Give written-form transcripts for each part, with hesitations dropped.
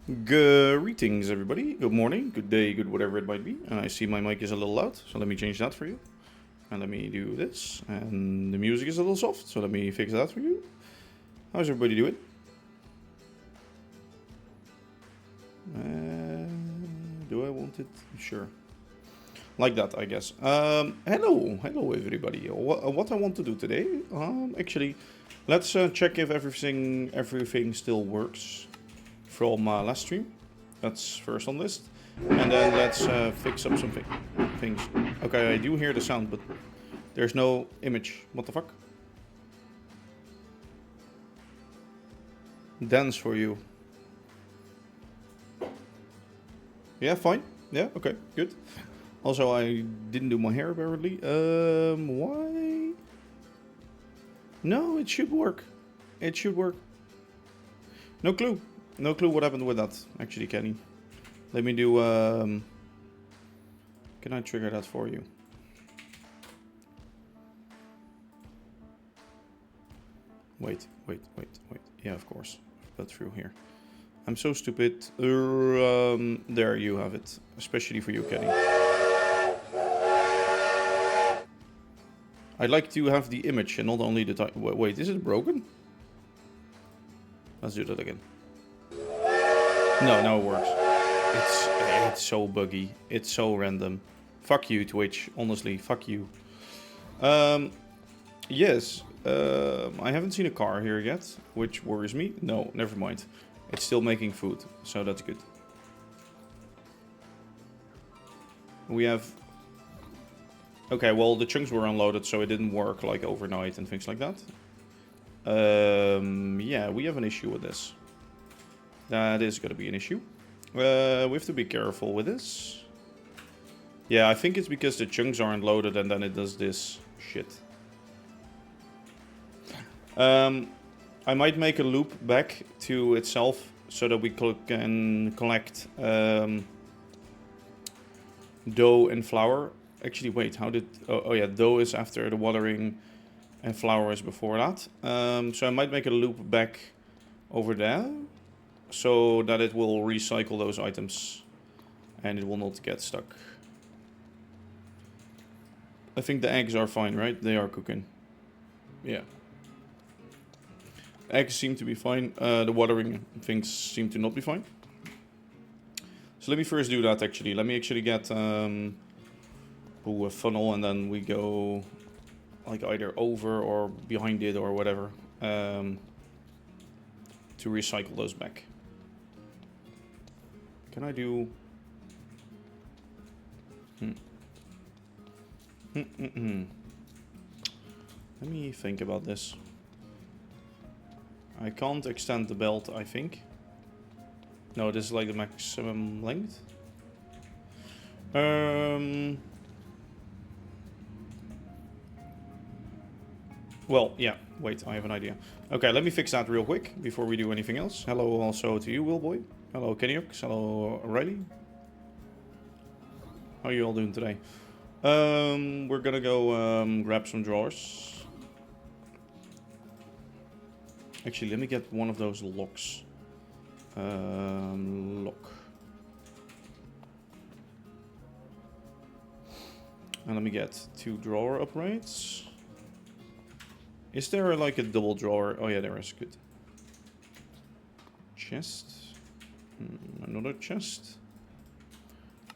Greetings, everybody. Good morning, good day, good whatever it might be. I see my mic is a little loud, so let me change that for you. And let me do this. And the music is a little soft, so let me fix that for you. How's everybody doing? Do I want it? Sure. Like that, I guess. Hello everybody. What I want to do today, actually, let's check if everything still works from last stream. That's first on list. And then let's fix up some things. Okay, I do hear the sound, but there's no image. What the fuck? Dance for you. Yeah, fine. Yeah, okay, good. Also, I didn't do my hair apparently. Why? No, it should work. It should work. No clue. No clue what happened with that, actually, Kenny. Let me do, can I trigger that for you? Wait. Yeah, of course. But through here. I'm so stupid. There you have it. Especially for you, Kenny. I'd like to have the image and not only the type. Wait, is it broken? Let's do that again. No, it works. It's so buggy. It's so random. Fuck you, Twitch. Honestly, fuck you. Yes. I haven't seen a car here yet, which worries me. No, never mind. It's still making food, so that's good. We have... Okay, well, the chunks were unloaded, so it didn't work, like, overnight and things like that. Yeah, we have an issue with this. That is going to be an issue. We have to be careful with this. Yeah, I think it's because the chunks aren't loaded and then it does this shit. I might make a loop back to itself so that we can collect dough and flour. Actually, wait, how did... Oh yeah, dough is after the watering and flour is before that. So I might make a loop back over there so that it will recycle those items and it will not get stuck. I think the eggs are fine, right? They are cooking. Yeah. Eggs seem to be fine. The watering things seem to not be fine. So let me first do that, actually. Let me actually get a funnel and then we go like either over or behind it or whatever to recycle those back. Can I do... Let me think about this. I can't extend the belt, I think. No, this is like the maximum length. Well, yeah. Wait, I have an idea. Okay, let me fix that real quick before we do anything else. Hello also to you, Willboy. Hello, Kenyox. Hello, Riley. How are you all doing today? We're gonna go grab some drawers. Actually, let me get one of those locks. Lock. And let me get 2 drawer uprights. Is there like a double drawer? Oh yeah, there is. Good. Chest. Another chest.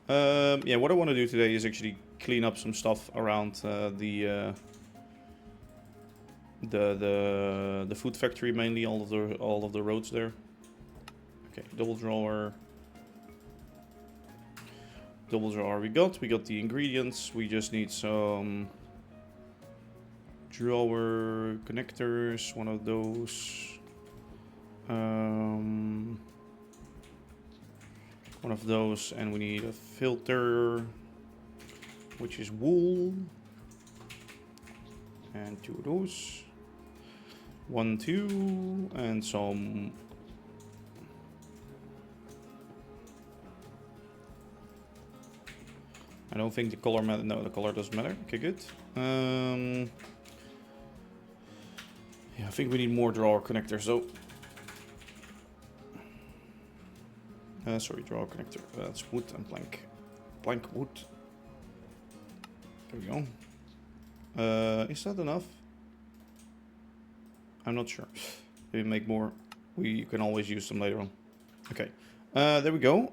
Yeah, what I want to do today is actually clean up some stuff around the food factory, mainly all of the roads there. Okay, double drawer. Double drawer we got the ingredients. We just need some drawer connectors, one of those. One of those, and we need a filter, which is wool. And 2 of those. 1, 2, and some. I don't think the color matters. No, the color doesn't matter. Okay, good. Yeah, I think we need more drawer connectors though. Sorry, draw a connector. That's wood and plank. Plank wood. There we go. Is that enough? I'm not sure. Maybe make more. We can always use them later on. Okay. There we go.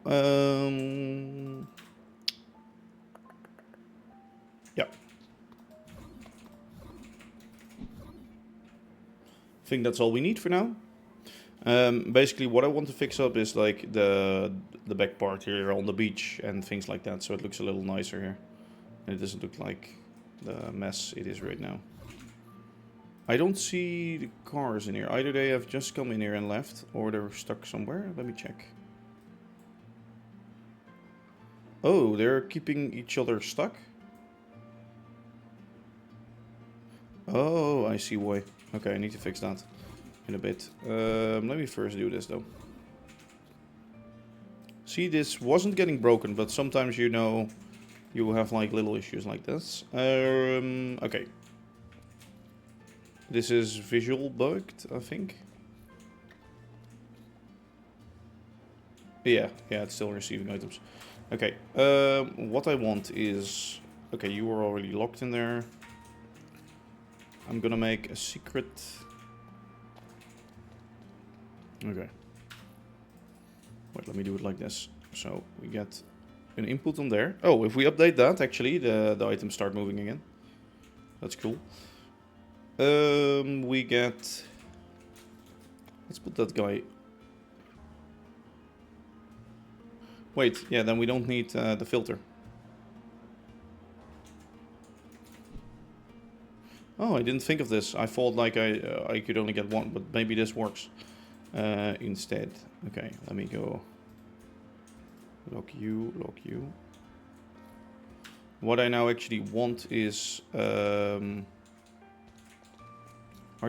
Yeah. I think that's all we need for now. Basically, what I want to fix up is like the back part here on the beach and things like that, so it looks a little nicer here. And it doesn't look like the mess it is right now. I don't see the cars in here. Either they have just come in here and left, or they're stuck somewhere. Let me check. Oh, they're keeping each other stuck? Oh, I see why. Okay, I need to fix that in a bit. Let me first do this though. See, this wasn't getting broken, but sometimes, you know, you have like little issues like this. Okay. This is visual bugged, I think. Yeah, it's still receiving items. Okay, what I want is... Okay, you were already locked in there. I'm gonna make a secret... Okay. Wait, let me do it like this. So, we get an input on there. Oh, if we update that, actually, the items start moving again. That's cool. We get... Let's put that guy... Wait, yeah, then we don't need the filter. Oh, I didn't think of this. I thought like I could only get one, but maybe this works instead. Okay, let me go. Lock you, lock you. What I now actually want is... Are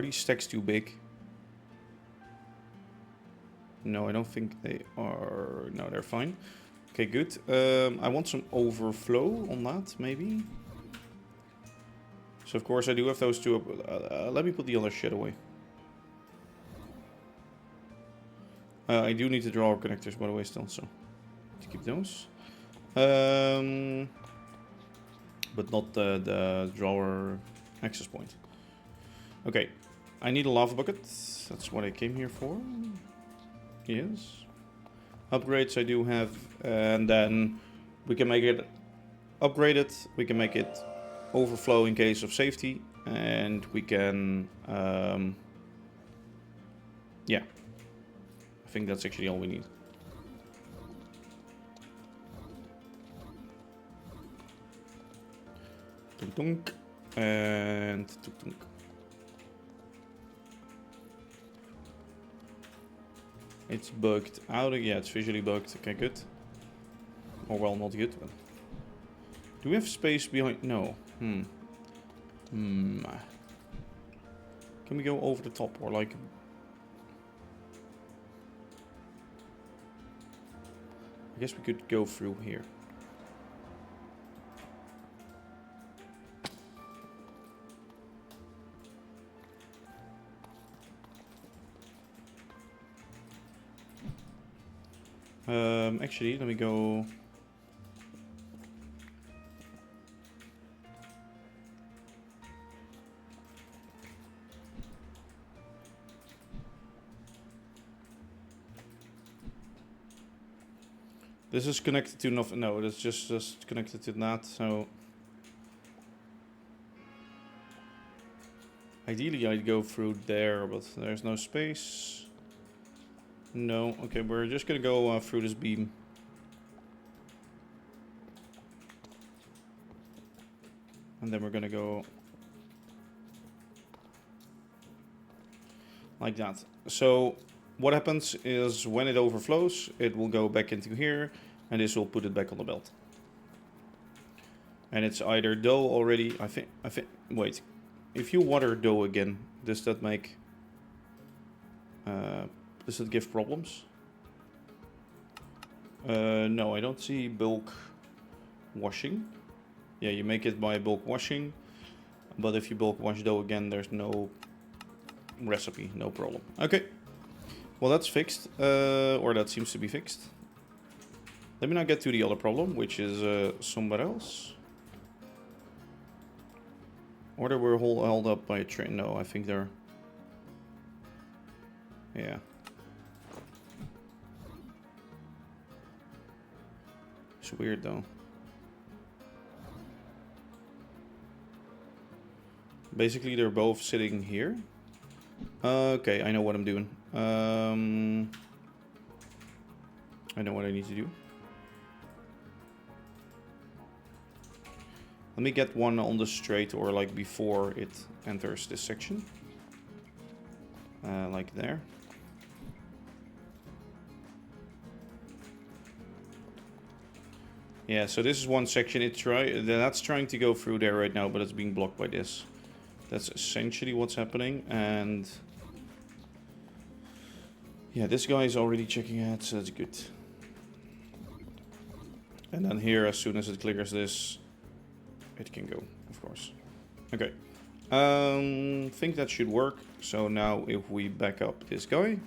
these stacks too big? No, I don't think they are. No, they're fine. Okay, good. I want some overflow on that, maybe. So, of course, I do have those two up. Let me put the other shit away. I do need to draw connectors, by the way, still, so to keep those. But not the drawer access point. Okay, I need a lava bucket. That's what I came here for. Yes. Upgrades I do have, and then we can make it upgraded. We can make it overflow in case of safety, and we can, yeah. I think that's actually all we need. Tunk tunk and tunk tunk. It's bugged out. Yeah, it's visually bugged. Okay, good. Or well, not good. But do we have space behind? No. Can we go over the top or like? I guess we could go through here. Actually, let me go. This is connected to nothing. No, it's just connected to that. So ideally, I'd go through there, but there's no space. No. Okay, we're just gonna go through this beam. And then we're gonna go like that. So what happens is when it overflows, it will go back into here, and this will put it back on the belt. And it's either dough already. I think. Wait, if you water dough again, does that make? Does it give problems? No, I don't see bulk washing. Yeah, you make it by bulk washing, but if you bulk wash dough again, there's no recipe, no problem. Okay, well that's fixed, or that seems to be fixed. Let me now get to the other problem, which is somewhere else. Or they were held up by a train. No, I think they're... Yeah. It's weird though. Basically, they're both sitting here. Okay, I know what I'm doing. I know what I need to do. Let me get one on the straight, or like before it enters this section. Like there. Yeah, so this is one section. That's trying to go through there right now, but it's being blocked by this. That's essentially what's happening, and yeah, this guy is already checking out, so that's good. And then here, as soon as it clears this, it can go, of course. Okay, think that should work. So now if we back up this guy.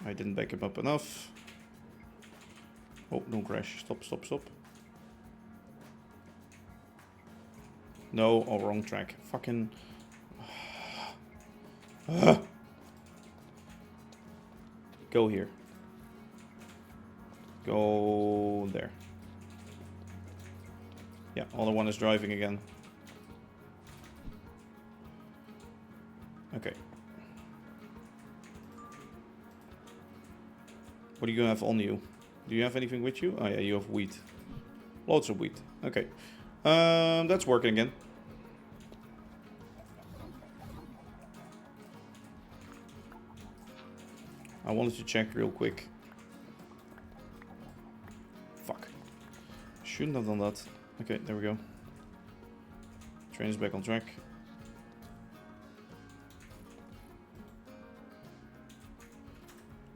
I didn't back him up enough. Oh, don't crash. Stop, stop, stop. No, oh, wrong track. Fucking... Go here. Go there. Yeah, other one is driving again. Okay. What do you have on you? Do you have anything with you? Oh yeah, you have wheat. Lots of wheat. Okay. That's working again. I wanted to check real quick. Fuck. Shouldn't have done that. Okay, there we go. Train is back on track.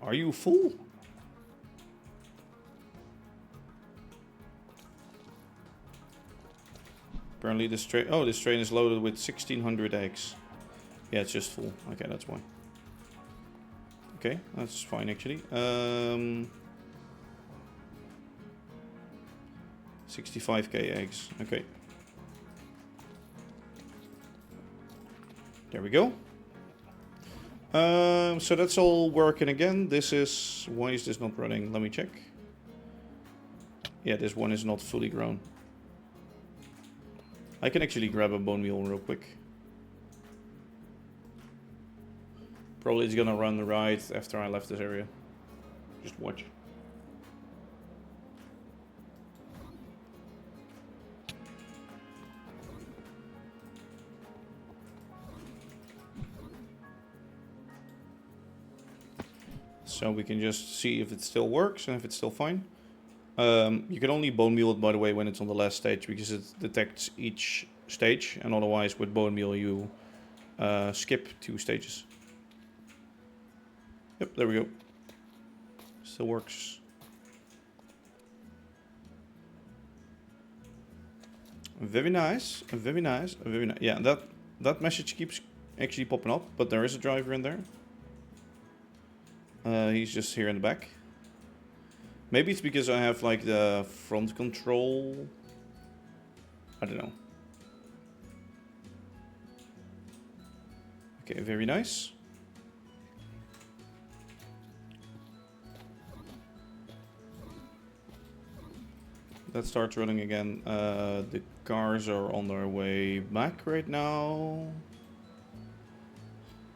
Are you full? Apparently this train... Oh, this train is loaded with 1600 eggs. Yeah, it's just full. Okay, that's why. Okay, that's fine actually. 65k eggs. Okay. There we go. So that's all working again. This is... Why is this not running? Let me check. Yeah, this one is not fully grown. I can actually grab a bone meal real quick. Probably it's gonna run right after I left this area. Just watch. So we can just see if it still works and if it's still fine. You can only bone meal it, by the way, when it's on the last stage, because it detects each stage, and otherwise with bone meal you skip 2 stages. Yep, there we go. Still works. Very nice, very nice, very nice. Yeah, that message keeps actually popping up, but there is a driver in there. He's just here in the back. Maybe it's because I have like the front control. I don't know. Okay, very nice. That starts running again. The cars are on their way back right now.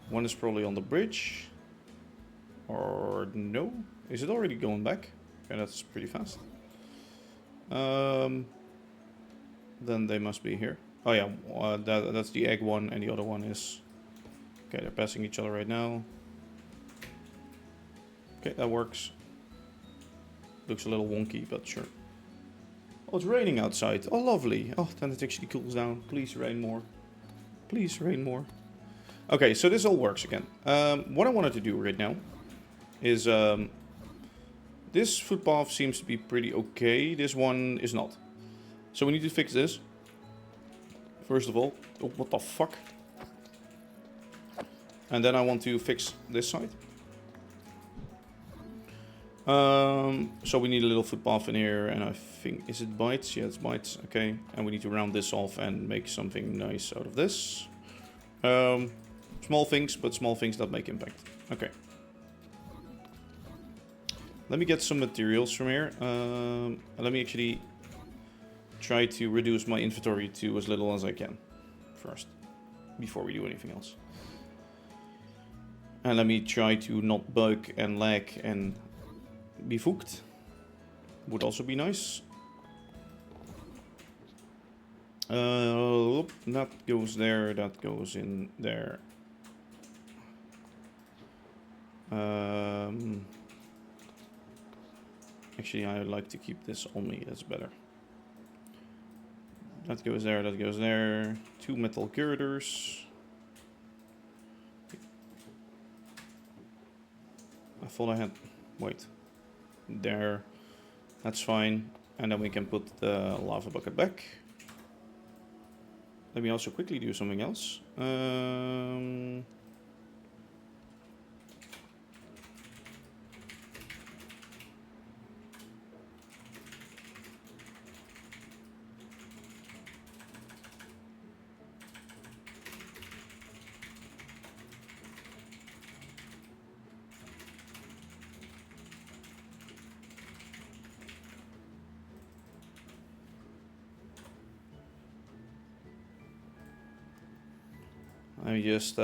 One is probably on the bridge. Or no? Is it already going back? Okay, that's pretty fast. Then they must be here. Oh yeah, that's the egg one, and the other one is... Okay, they're passing each other right now. Okay, that works. Looks a little wonky, but sure. Oh, it's raining outside. Oh, lovely. Oh, then it actually cools down. Please rain more. Please rain more. Okay, so this all works again. What I wanted to do right now is This footpath seems to be pretty okay. This one is not. So we need to fix this. First of all. Oh, what the fuck? And then I want to fix this side. So we need a little footpath in here, and I think, is it bytes? Yeah, it's bytes. Okay, and we need to round this off and make something nice out of this. Small things, but small things that make impact. Okay. Let me get some materials from here. Let me actually try to reduce my inventory to as little as I can first, before we do anything else. And let me try to not bug and lag and be fucked. Would also be nice. That goes there, that goes in there. Actually, I would like to keep this on me, that's better. That goes there, that goes there. 2 metal girders. I thought I had... Wait. There. That's fine. And then we can put the lava bucket back. Let me also quickly do something else. Let me just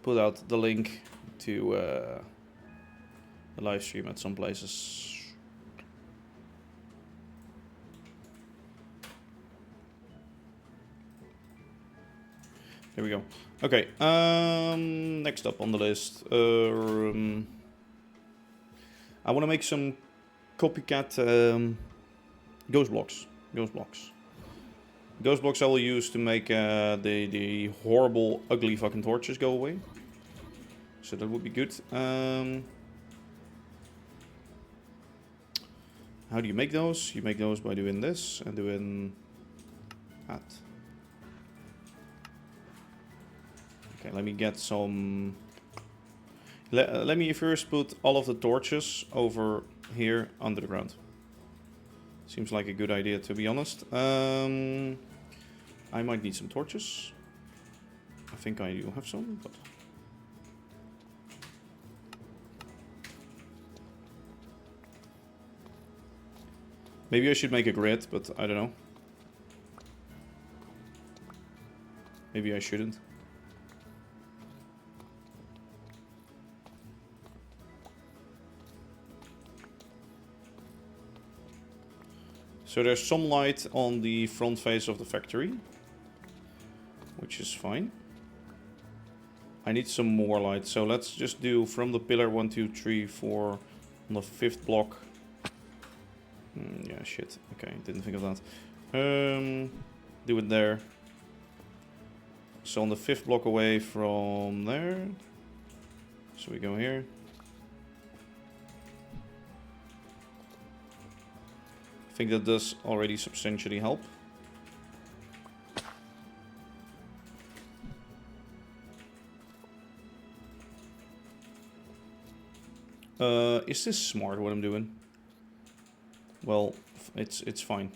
put out the link to the live stream at some places. There we go. Okay, next up on the list. I want to make some copycat ghost blocks. Ghost blocks I will use to make the horrible, ugly fucking torches go away. So that would be good. How do you make those? You make those by doing this and doing that. Okay, let me get some... Let me first put all of the torches over here under the ground. Seems like a good idea, to be honest. I might need some torches. I think I do have some, but... Maybe I should make a grid, but I don't know. Maybe I shouldn't. So there's some light on the front face of the factory, which is fine. I need some more light, so let's just do from the pillar 1, 2, 3, 4 on the 5th block. Yeah, shit. Okay, didn't think of that. Do it there. So on the 5th block away from there. So we go here. I think that does already substantially help. Is this smart what I'm doing? Well, it's fine.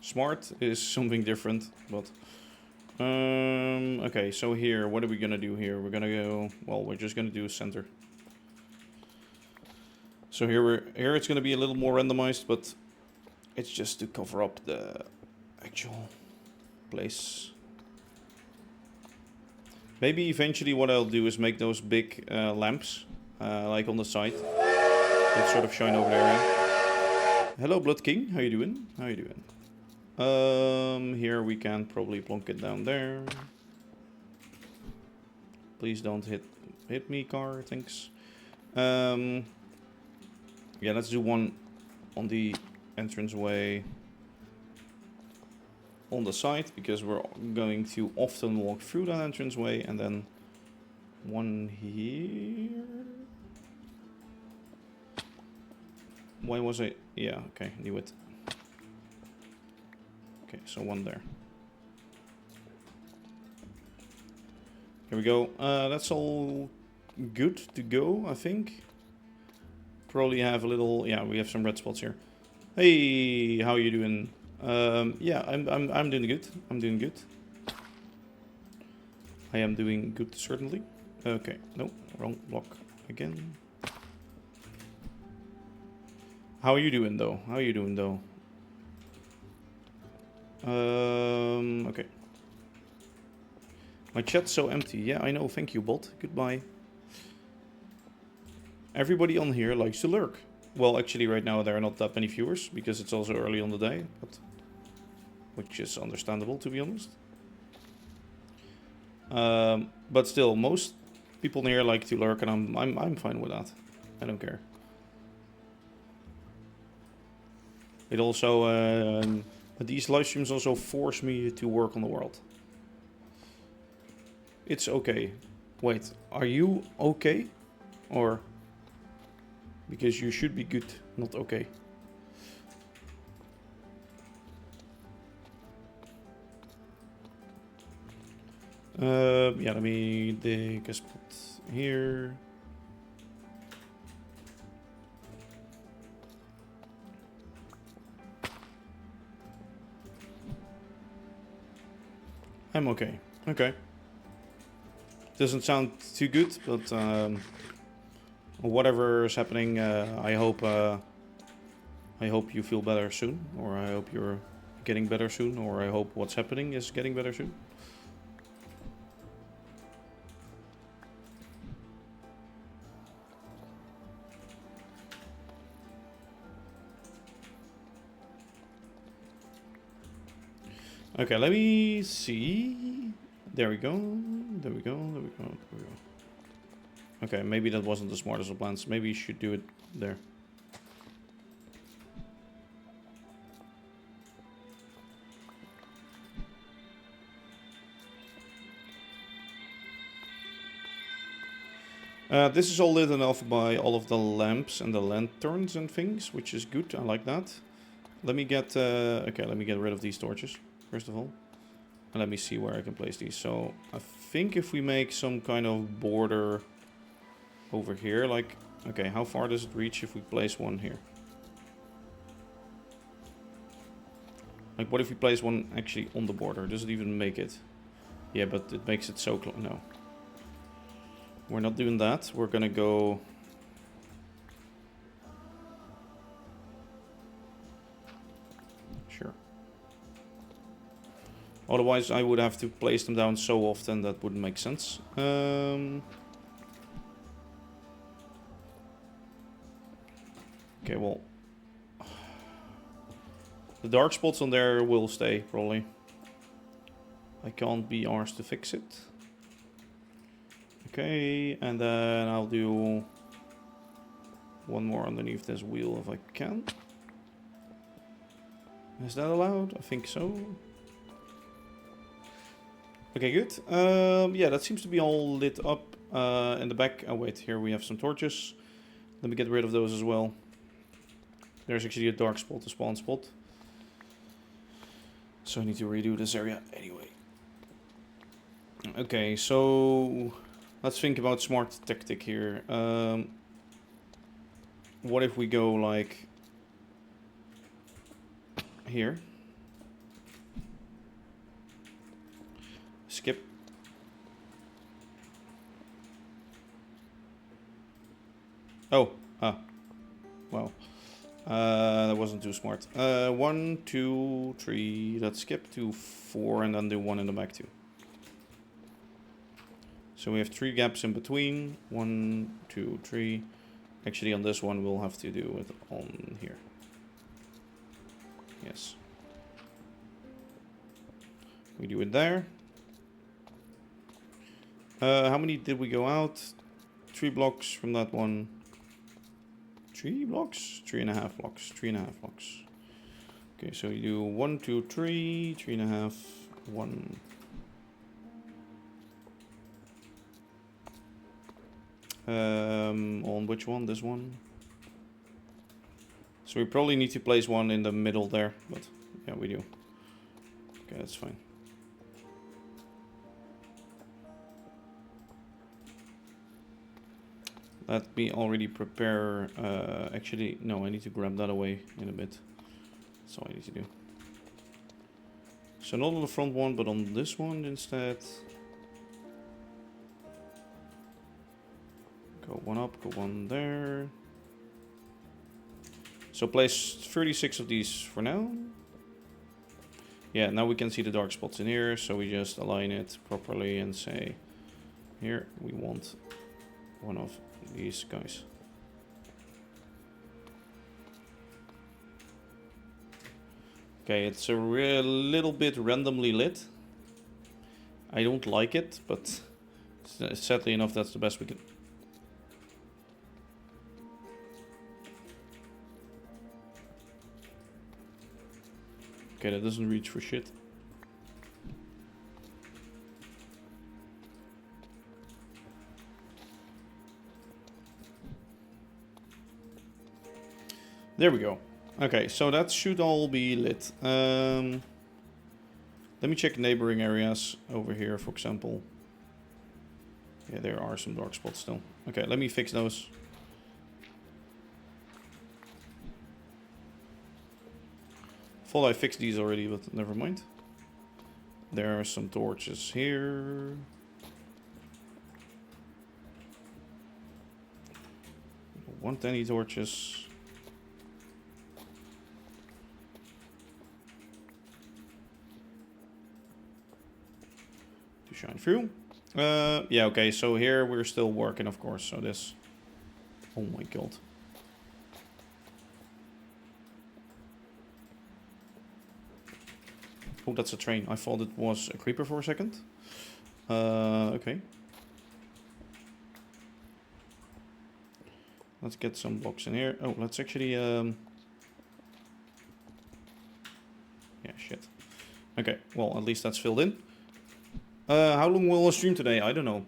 Smart is something different, but okay, so here, what are we gonna do here? We're gonna go, well, we're just gonna do a center. So here it's gonna be a little more randomized, but it's just to cover up the actual place. Maybe eventually what I'll do is make those big lamps, like on the side, that sort of shine over there. Hello, Blood King. How you doing? How you doing? Here we can probably plonk it down there. Please don't hit me, car. Thanks. Yeah, let's do one on the entranceway on the side, because we're going to often walk through that entranceway, and then one here. Why was I? Yeah, okay, knew it. Okay, so one there. Here we go. That's all good to go, I think. Probably have a little. Yeah, we have some red spots here. Hey, how you doing? Yeah, I'm doing good. I'm doing good. I am doing good, certainly. Okay, no, wrong block again. How are you doing, though? How are you doing, though? Okay. My chat's so empty. Yeah, I know. Thank you, bot. Goodbye. Everybody on here likes to lurk. Well, actually, right now there are not that many viewers because it's also early on the day, which is understandable, to be honest. But still, most people here like to lurk, and I'm fine with that. I don't care. It also, but these live streams also force me to work on the world. It's okay. Wait, are you okay? Or because you should be good, not okay. Yeah, let me dig a spot here. I'm okay. Okay. Doesn't sound too good, but whatever is happening, I hope you feel better soon, or I hope you're getting better soon, or I hope what's happening is getting better soon. Okay, let me see. There we go. There we go. There we go. There we go. Okay, maybe that wasn't the smartest of plans. Maybe you should do it there. This is all lit enough by all of the lamps and the lanterns and things, which is good. I like that. Let me get okay. Let me get rid of these torches first of all, and let me see where I can place these. So I think if we make some kind of border over here, like, okay, how far does it reach if we place one here? Like, what if we place one actually on the border? Does it even make it? Yeah, but it makes it so close. No. We're not doing that. We're gonna go... Sure. Otherwise, I would have to place them down so often that wouldn't make sense. Okay, well... The dark spots on there will stay, probably. I can't be arsed to fix it. Okay, and then I'll do one more underneath this wheel if I can. Is that allowed? I think so. Okay, good. Yeah, that seems to be all lit up in the back. Oh wait, here we have some torches. Let me get rid of those as well. There's actually a dark spot, a spawn spot. So I need to redo this area anyway. Okay, so let's think about smart tactic here. What if we go like here? Skip. Oh, wow. That wasn't too smart. 1, 2, 3. Let's skip to 4 and then do one in the back too. So we have 3 gaps in between. 1, 2, 3. Actually, on this one, we'll have to do it on here. Yes. We do it there. How many did we go out? 3 blocks from that one. 3 blocks? 3.5 blocks. 3.5 blocks. Okay, so you do 1, 2, 3, 3.5, 1. On which one? This one? So we probably need to place one in the middle there, but yeah, we do. Okay, that's fine. Let me already prepare, actually, no, I need to grab that away in a bit. That's all I need to do. So not on the front one, but on this one instead. Go one up, go one there. So place 36 of these for now. Yeah, now we can see the dark spots in here, so we just align it properly and say, here we want one of these guys. Okay, it's a little bit randomly lit. I don't like it, but sadly enough, that's the best we can. Okay, that doesn't reach for shit. There we go. Okay, so that should all be lit. Let me check neighboring areas over here, for example. Yeah, there are some dark spots still. Okay, let me fix those. Thought I fixed these already, but never mind. There are some torches here. Don't want any torches. To shine through. Yeah, okay, so here we're still working, of course, so this... Oh my god. Oh, that's a train. I thought it was a creeper for a second. Okay. Let's get some blocks in here. Oh, let's actually... Yeah, shit. Okay, well, at least that's filled in. How long will I stream today? I don't know.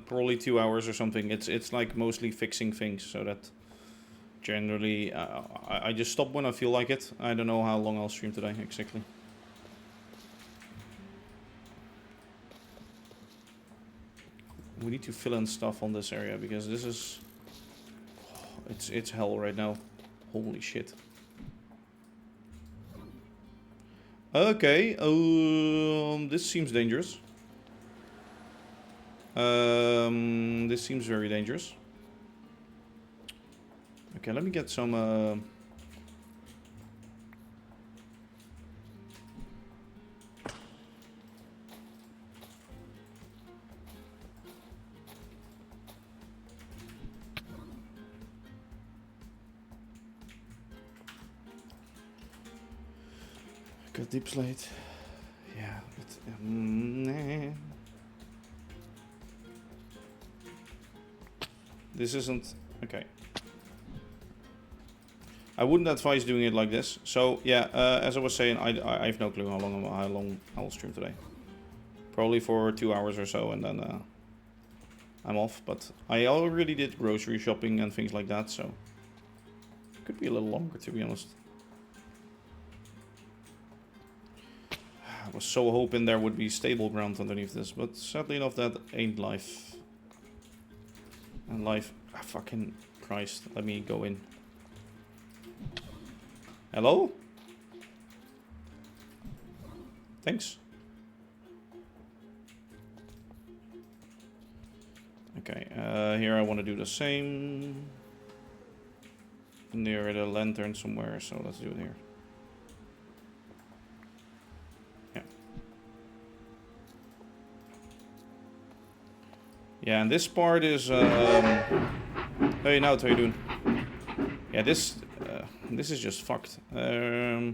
Probably 2 hours or something. It's like mostly fixing things, so that... Generally, I just stop when I feel like it. I don't know how long I'll stream today, exactly. We need to fill in stuff on this area because this is... It's hell right now. Holy shit. Okay, this seems dangerous. This seems very dangerous. Okay, let me get some... Got deep slate. Yeah, but... nah. This isn't... Okay. I wouldn't advise doing it like this. So, yeah, as I was saying, I have no clue how long I'll stream today. Probably for 2 hours or so, and then I'm off. But I already did grocery shopping and things like that, so... Could be a little longer, to be honest. I was so hoping there would be stable ground underneath this, but sadly enough that ain't life. And life... Ah, fucking Christ, let me go in. Hello? Thanks. Okay, here I want to do the same. Near the lantern somewhere, so let's do it here. Yeah, and this part is... Hey, Nout, how you doing? Yeah, this is just fucked. There's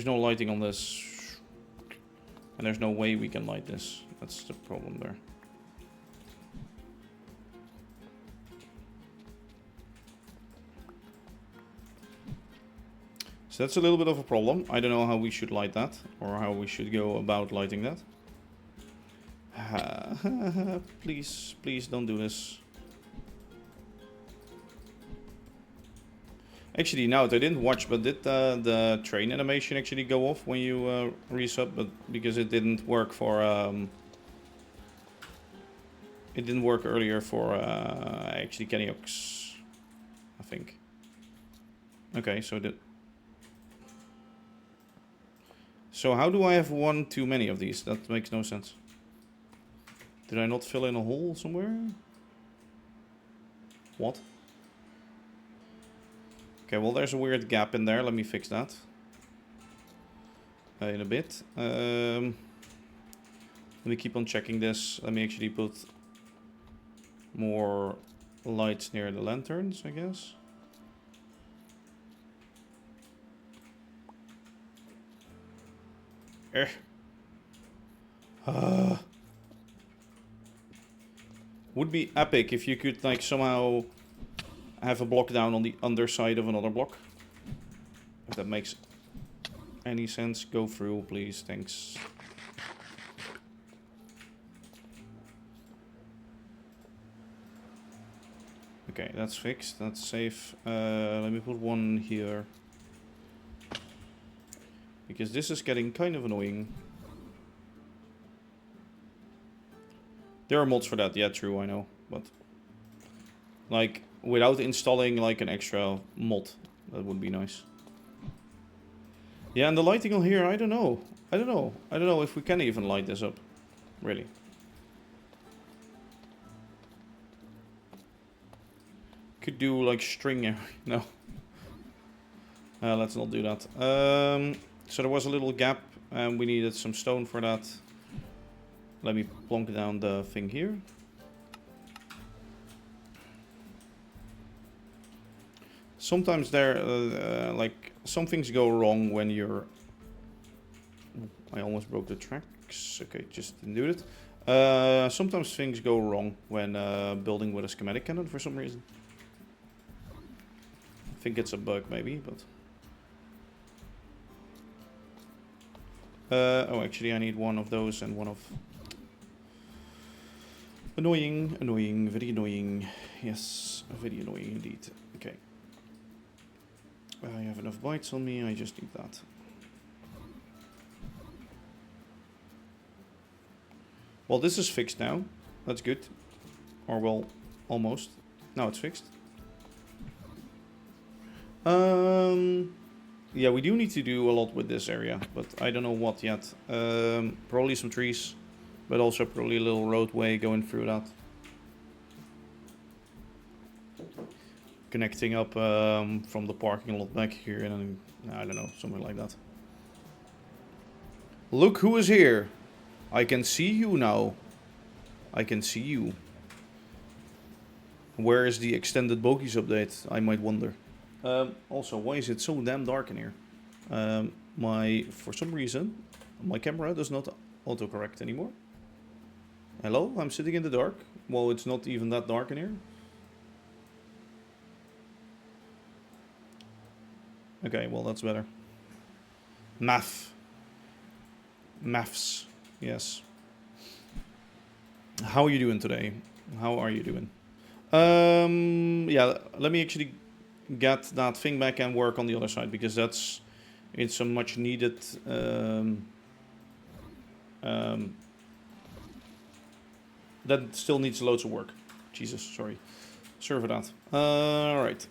no lighting on this. And there's no way we can light this. That's the problem there. So that's a little bit of a problem. I don't know how we should light that. Or how we should go about lighting that. Please, please don't do this. Actually, no, I didn't watch, but did the train animation actually go off when you resub? But because it didn't work for it didn't work earlier for actually Kennyok's, I think. Okay, so how do I have one too many of these? That makes no sense. Did I not fill in a hole somewhere? What? Okay, well there's a weird gap in there. Let me fix that in a bit. Let me keep on checking this. Let me actually put more lights near the lanterns, I guess. Would be epic if you could like somehow have a block down on the underside of another block. If that makes any sense, go through, please. Thanks. Okay, that's fixed. That's safe. Let me put one here. Because this is getting kind of annoying. There are mods for that. Yeah, true, I know. But like, without installing like an extra mod, that would be nice. Yeah, and the lighting on here, I don't know. I don't know if we can even light this up. Really. Could do like string. No. Let's not do that. So there was a little gap and we needed some stone for that. Let me plonk down the thing here. Sometimes there, like, some things go wrong when you're... I almost broke the tracks. Okay, just didn't do it. Sometimes things go wrong when building with a schematic cannon for some reason. I think it's a bug maybe, but... oh, actually I need one of those and one of... Annoying, annoying, very annoying. Yes, very annoying indeed. Okay. I have enough bytes on me, I just need that. Well, this is fixed now. That's good. Or, well, almost. Now it's fixed. Yeah, we do need to do a lot with this area, but I don't know what yet. Probably some trees, but also probably a little roadway going through that. Connecting up from the parking lot back here, and I don't know, something like that. Look who is here! I can see you now. I can see you. Where is the extended bogies update? I might wonder. Also, why is it so damn dark in here? For some reason, my camera does not autocorrect anymore. Hello, I'm sitting in the dark. Well, it's not even that dark in here. Okay, well, that's better. Maths, yes. How are you doing today? How are you doing? Yeah, let me actually get that thing back and work on the other side, because it's a much needed that still needs loads of work. Jesus, sorry. Sorry for that. Alright.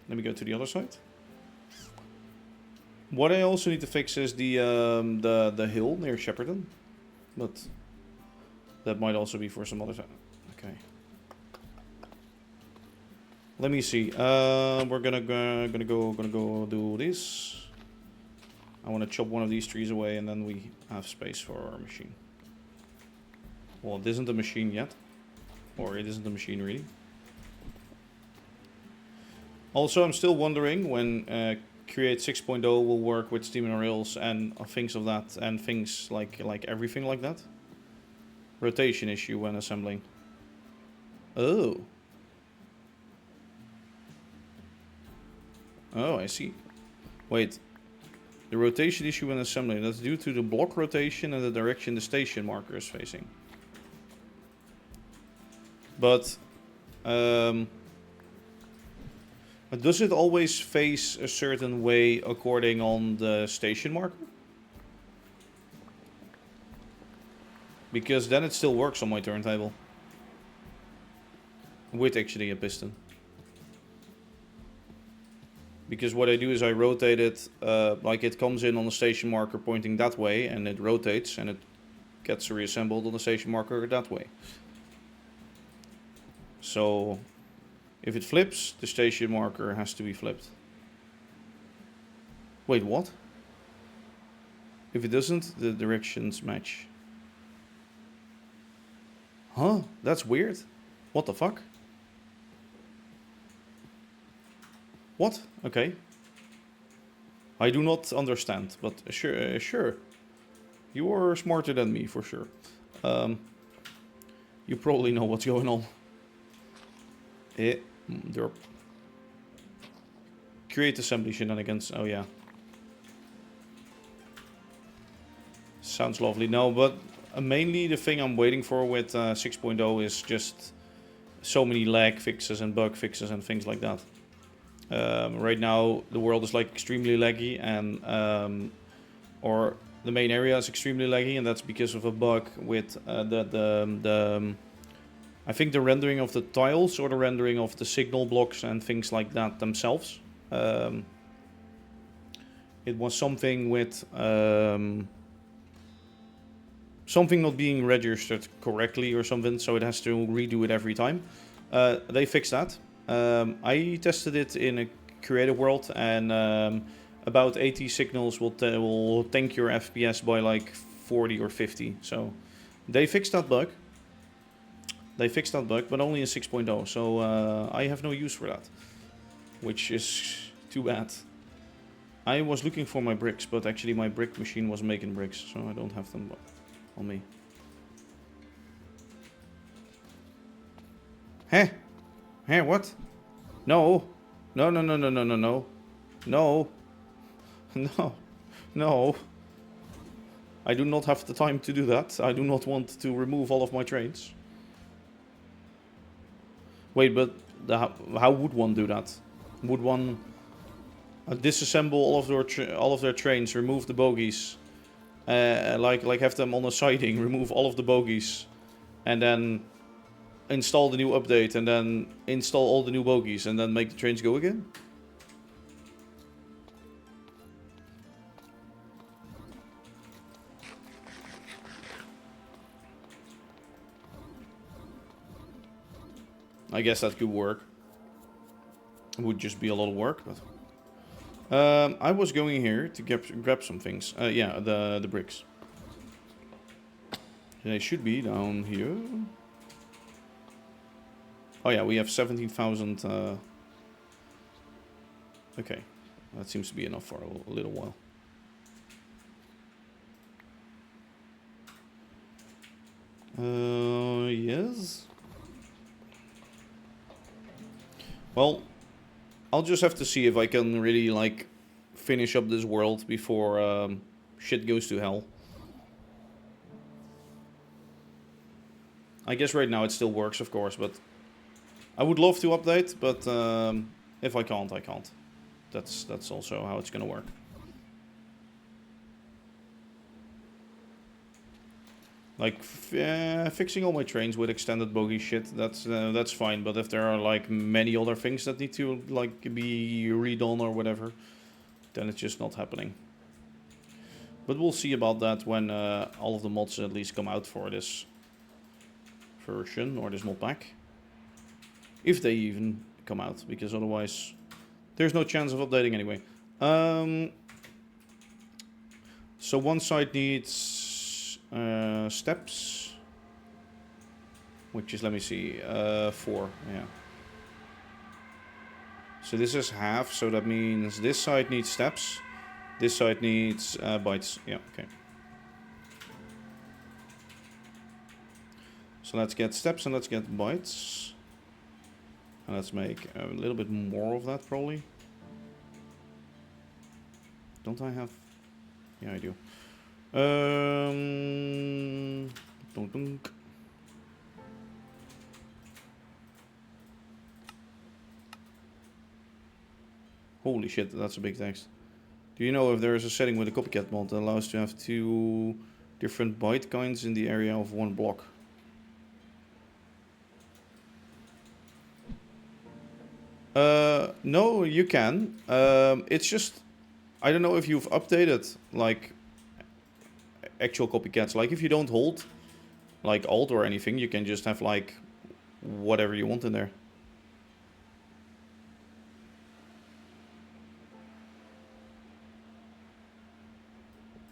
Let me go to the other side. What I also need to fix is the hill near Shepperton, but that might also be for some other time. Okay. Let me see. We're gonna go do this. I want to chop one of these trees away, and then we have space for our machine. Well, it isn't a machine yet, or it isn't a machine really. Also, I'm still wondering when Create 6.0 will work with Steam and Rails and things of that, and things like everything like that. Rotation issue when assembling. Oh. Oh, I see. Wait. The rotation issue when assembling, that's due to the block rotation and the direction the station marker is facing. But, Does it always face a certain way according on the station marker? Because then it still works on my turntable. With actually a piston. Because what I do is I rotate it, like it comes in on the station marker pointing that way, and it rotates, and it gets reassembled on the station marker that way. So, if it flips, the station marker has to be flipped. Wait, what? If it doesn't, the directions match. Huh? That's weird. What the fuck? What? Okay. I do not understand, but sure, sure. You are smarter than me, for sure. You probably know what's going on. Derp. Create assembly shenanigans. Oh, yeah. Sounds lovely. No, but mainly the thing I'm waiting for with 6.0 is just so many lag fixes and bug fixes and things like that. Right now, the world is like extremely laggy, and or the main area is extremely laggy, and that's because of a bug with I think the rendering of the tiles or the rendering of the signal blocks and things like that themselves. It was something with something not being registered correctly or something, so it has to redo it every time. They fixed that. I tested it in a creative world, and about 80 signals will tank your FPS by like 40 or 50. So they fixed that bug. But only in 6.0. So I have no use for that, which is too bad. I was looking for my bricks, but actually my brick machine was making bricks, so I don't have them on me. Heh? Hey, what? No. No, no, no, no, no, no, no. No. No. No. I do not have the time to do that. I do not want to remove all of my trains. Wait, but how would one do that? Would one disassemble all of their trains, remove the bogies, like have them on a siding, remove all of the bogies, and then install the new update, and then install all the new bogies, and then make the trains go again? I guess that could work. It would just be a lot of work, but I was going here to grab some things. Yeah, the bricks. They should be down here. Oh yeah, we have 17,000. Okay, that seems to be enough for a little while. Yes. Well, I'll just have to see if I can really, like, finish up this world before shit goes to hell. I guess right now it still works, of course, but I would love to update, but if I can't, I can't. That's also how it's gonna work. Like, fixing all my trains with extended bogie shit, that's fine. But if there are, like, many other things that need to, like, be redone or whatever, then it's just not happening. But we'll see about that when all of the mods at least come out for this version, or this mod pack. If they even come out, because otherwise there's no chance of updating anyway. So one side needs steps, which is, let me see, 4, yeah. So this is half, so that means this side needs steps, this side needs bytes, yeah, okay. So let's get steps and let's get bytes. And let's make a little bit more of that, probably. Don't I have? Yeah, I do. Dunk. Holy shit, that's a big text. Do you know if there is a setting with a copycat mod that allows to have 2 different byte kinds in the area of 1 block? No, you can. It's just, I don't know if you've updated like actual copycats. Like if you don't hold like alt or anything, you can just have like whatever you want in there.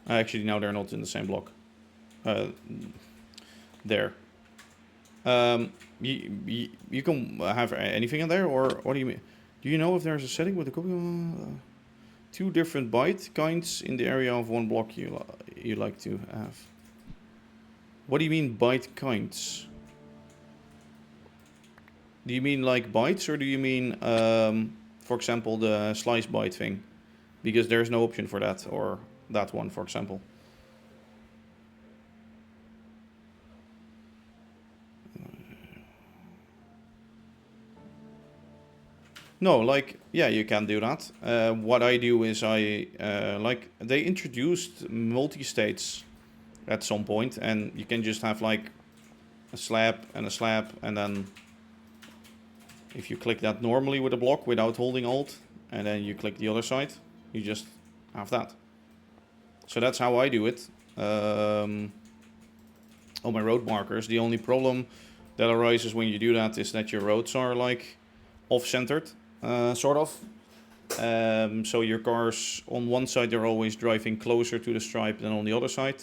Actually, now they're not in the same block. There. You can have anything in there, or what do you mean? Do you know if there's a setting with a copy? 2 different byte kinds in the area of 1 block you like to have. What do you mean byte kinds? Do you mean like bytes, or do you mean, for example, the slice byte thing? Because there's no option for that, or that one, for example. No, like, yeah, you can do that. What I do is like, they introduced multi-states at some point, and you can just have like a slab, and then if you click that normally with a block without holding alt, and then you click the other side, you just have that. So that's how I do it. On my road markers, the only problem that arises when you do that is that your roads are like off-centered, sort of. So your cars on one side, they're always driving closer to the stripe than on the other side.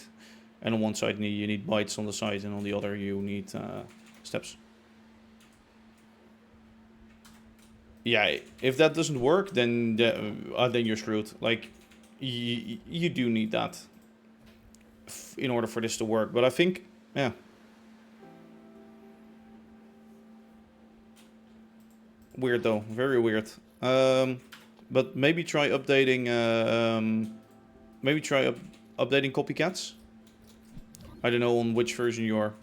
And on one side you need bytes on the side, and on the other you need steps. Yeah, if that doesn't work, then you're screwed. Like, you do need that in order for this to work. But I think, yeah. Weird though, very weird. But maybe try updating. Updating copycats. I don't know on which version you are.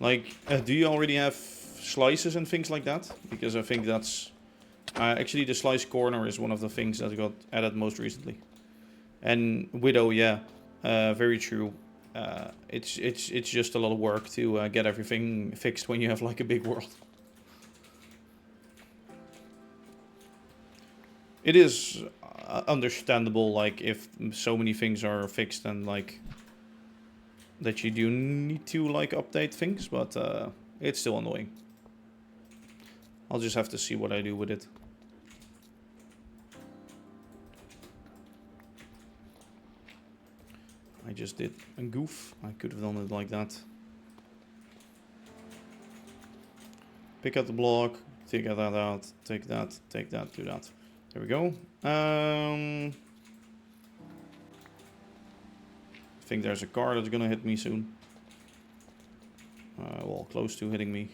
Like, do you already have slices and things like that? Because I think that's actually the slice corner is one of the things that got added most recently. And widow, yeah, very true. It's just a lot of work to get everything fixed when you have like a big world. It is understandable, like, if so many things are fixed and like that you do need to like update things, but it's still annoying. I'll just have to see what I do with it. I just did a goof. I could have done it like that. Pick out the block, take that out, take that, do that. There we go. I think there's a car that's gonna hit me soon. Well, close to hitting me.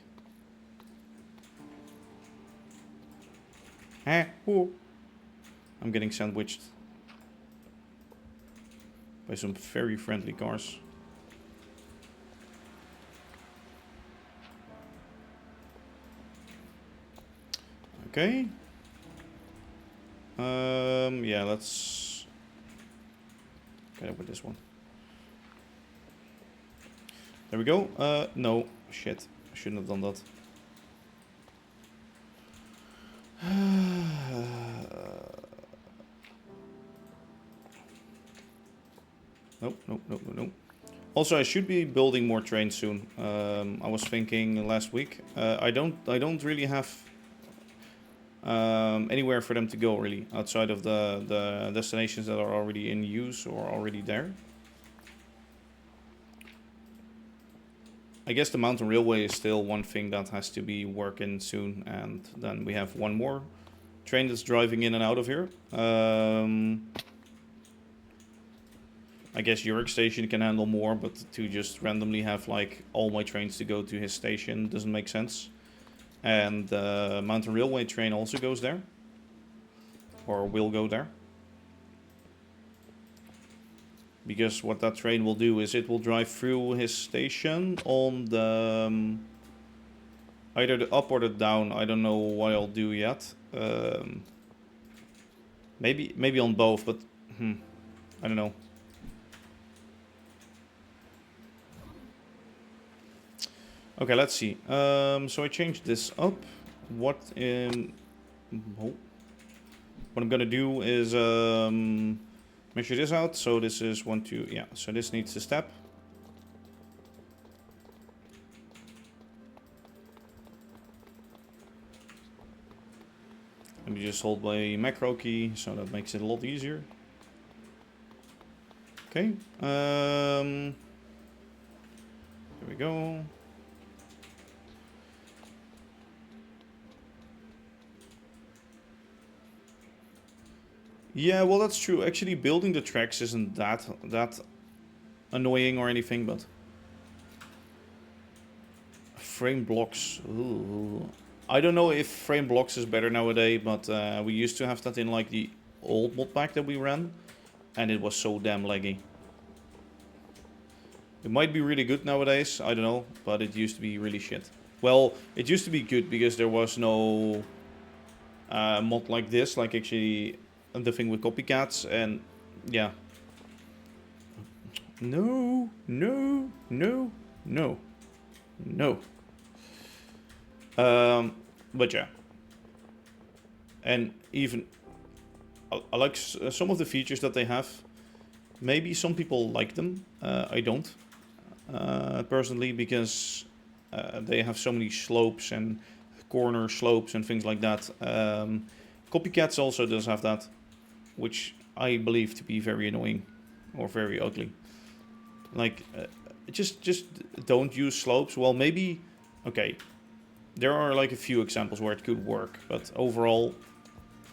Ooh. I'm getting sandwiched by some very friendly cars. Okay. Yeah, let's get up with this one. There we go. No, shit. I shouldn't have done that. Nope. Also, I should be building more trains soon. I was thinking last week. I don't really have anywhere for them to go, really, outside of the destinations that are already in use or already there. I guess the mountain railway is still one thing that has to be working soon, and then we have one more train that's driving in and out of here. I guess York Station can handle more, but to just randomly have like all my trains to go to his station doesn't make sense. And the mountain railway train also goes there, or will go there. Because what that train will do is it will drive through his station on the either the up or the down. I don't know what I'll do yet. Maybe on both, but I don't know. Okay, let's see. So I changed this up. What I'm gonna do is measure this out. So this is 1, 2, yeah. So this needs a step. Let me just hold my macro key, so that makes it a lot easier. Okay. There we go. Yeah, well, that's true. Actually, building the tracks isn't that annoying or anything, but frame blocks. Ooh. I don't know if frame blocks is better nowadays, but we used to have that in like the old mod pack that we ran, and it was so damn laggy. It might be really good nowadays, I don't know, but it used to be really shit. Well, it used to be good because there was no mod like this, like actually the thing with copycats, and yeah. No, no, no, no, no. But yeah. And even I like some of the features that they have. Maybe some people like them. I don't. Personally, because they have so many slopes and corner slopes and things like that. Copycats also does have that, which I believe to be very annoying or very ugly. Like, just don't use slopes. Well, maybe, okay, there are like a few examples where it could work, but overall,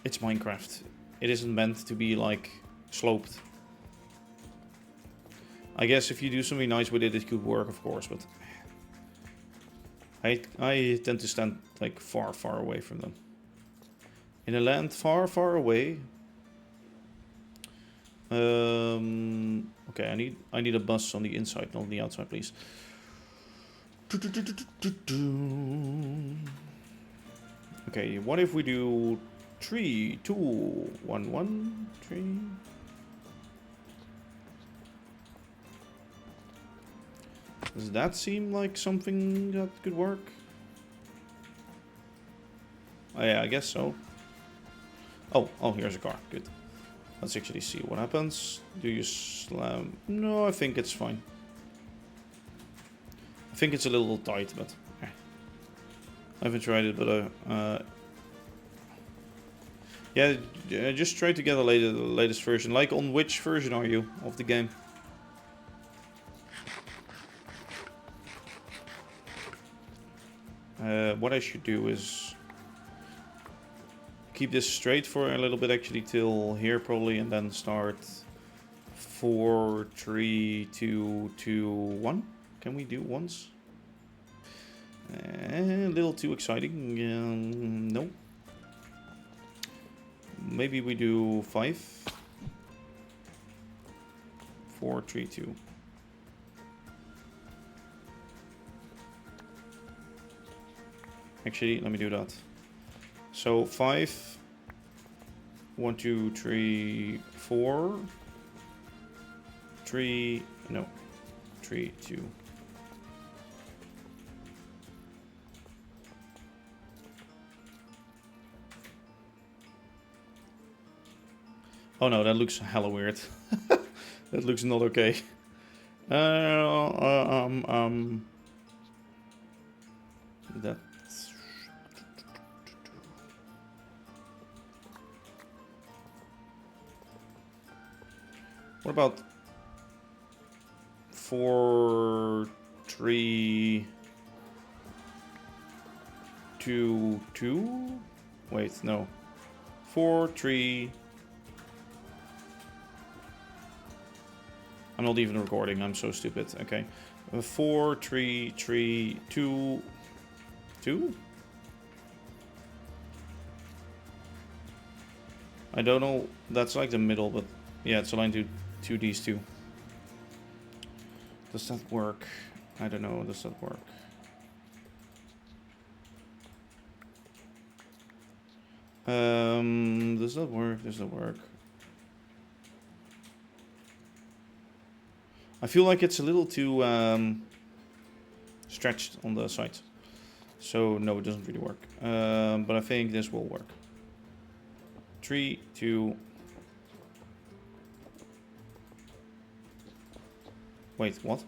it's Minecraft. It isn't meant to be like sloped. I guess if you do something nice with it, it could work, of course, but I tend to stand like far away from them. In a land far away. Okay, I need a bus on the inside, not on the outside, please. Okay, what if we do 3, 2, 1, 1, 3? Does that seem like something that could work? Oh yeah, I guess so. Oh, here's a car. Good. Let's actually see what happens. Do you slam? No, I think it's fine. I think it's a little tight, but I haven't tried it, but yeah, just try to get the latest version. Like, on which version are you of the game? What I should do is keep this straight for a little bit, actually, till here probably, and then start 4, 3, 2, 2, 1. Can we do once? A little too exciting. No. Maybe we do 5. 4, 3, 2. Actually, let me do that. So 5, 1, 2, 3, 4, 3, no, 3, 2. Oh no, that looks hella weird. That looks not okay. That. What about 4, 3, 2, 2? Wait, no. 4, 3. I'm not even recording. I'm so stupid. Okay. 4, 3, 3, 2, 2? I don't know. That's like the middle, but yeah, it's aligned to these two. Does that work? I don't know. Does that work? Does that work? Does that work? I feel like it's a little too stretched on the side. So no, it doesn't really work. But I think this will work. 3, 2. Wait, what?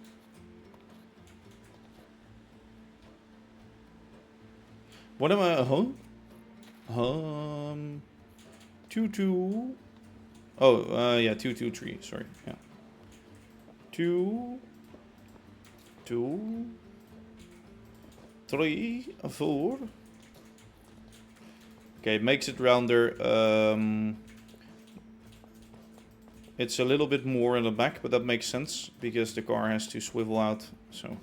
What am I? Huh? 2, 2. Oh, yeah, 2, 2, 3. Sorry, yeah. 2, 2, 3, 4. Okay, it makes it rounder. It's a little bit more in the back, but that makes sense because the car has to swivel out. So.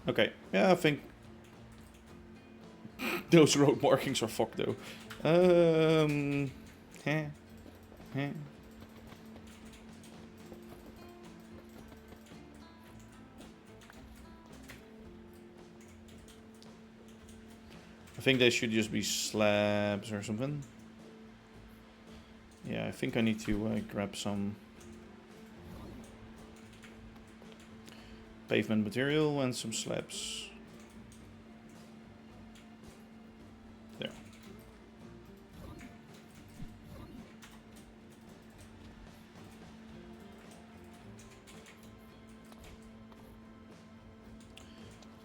Okay, yeah, I think those road markings are fucked though. I think they should just be slabs or something. Yeah, I think I need to grab some pavement material and some slabs. There.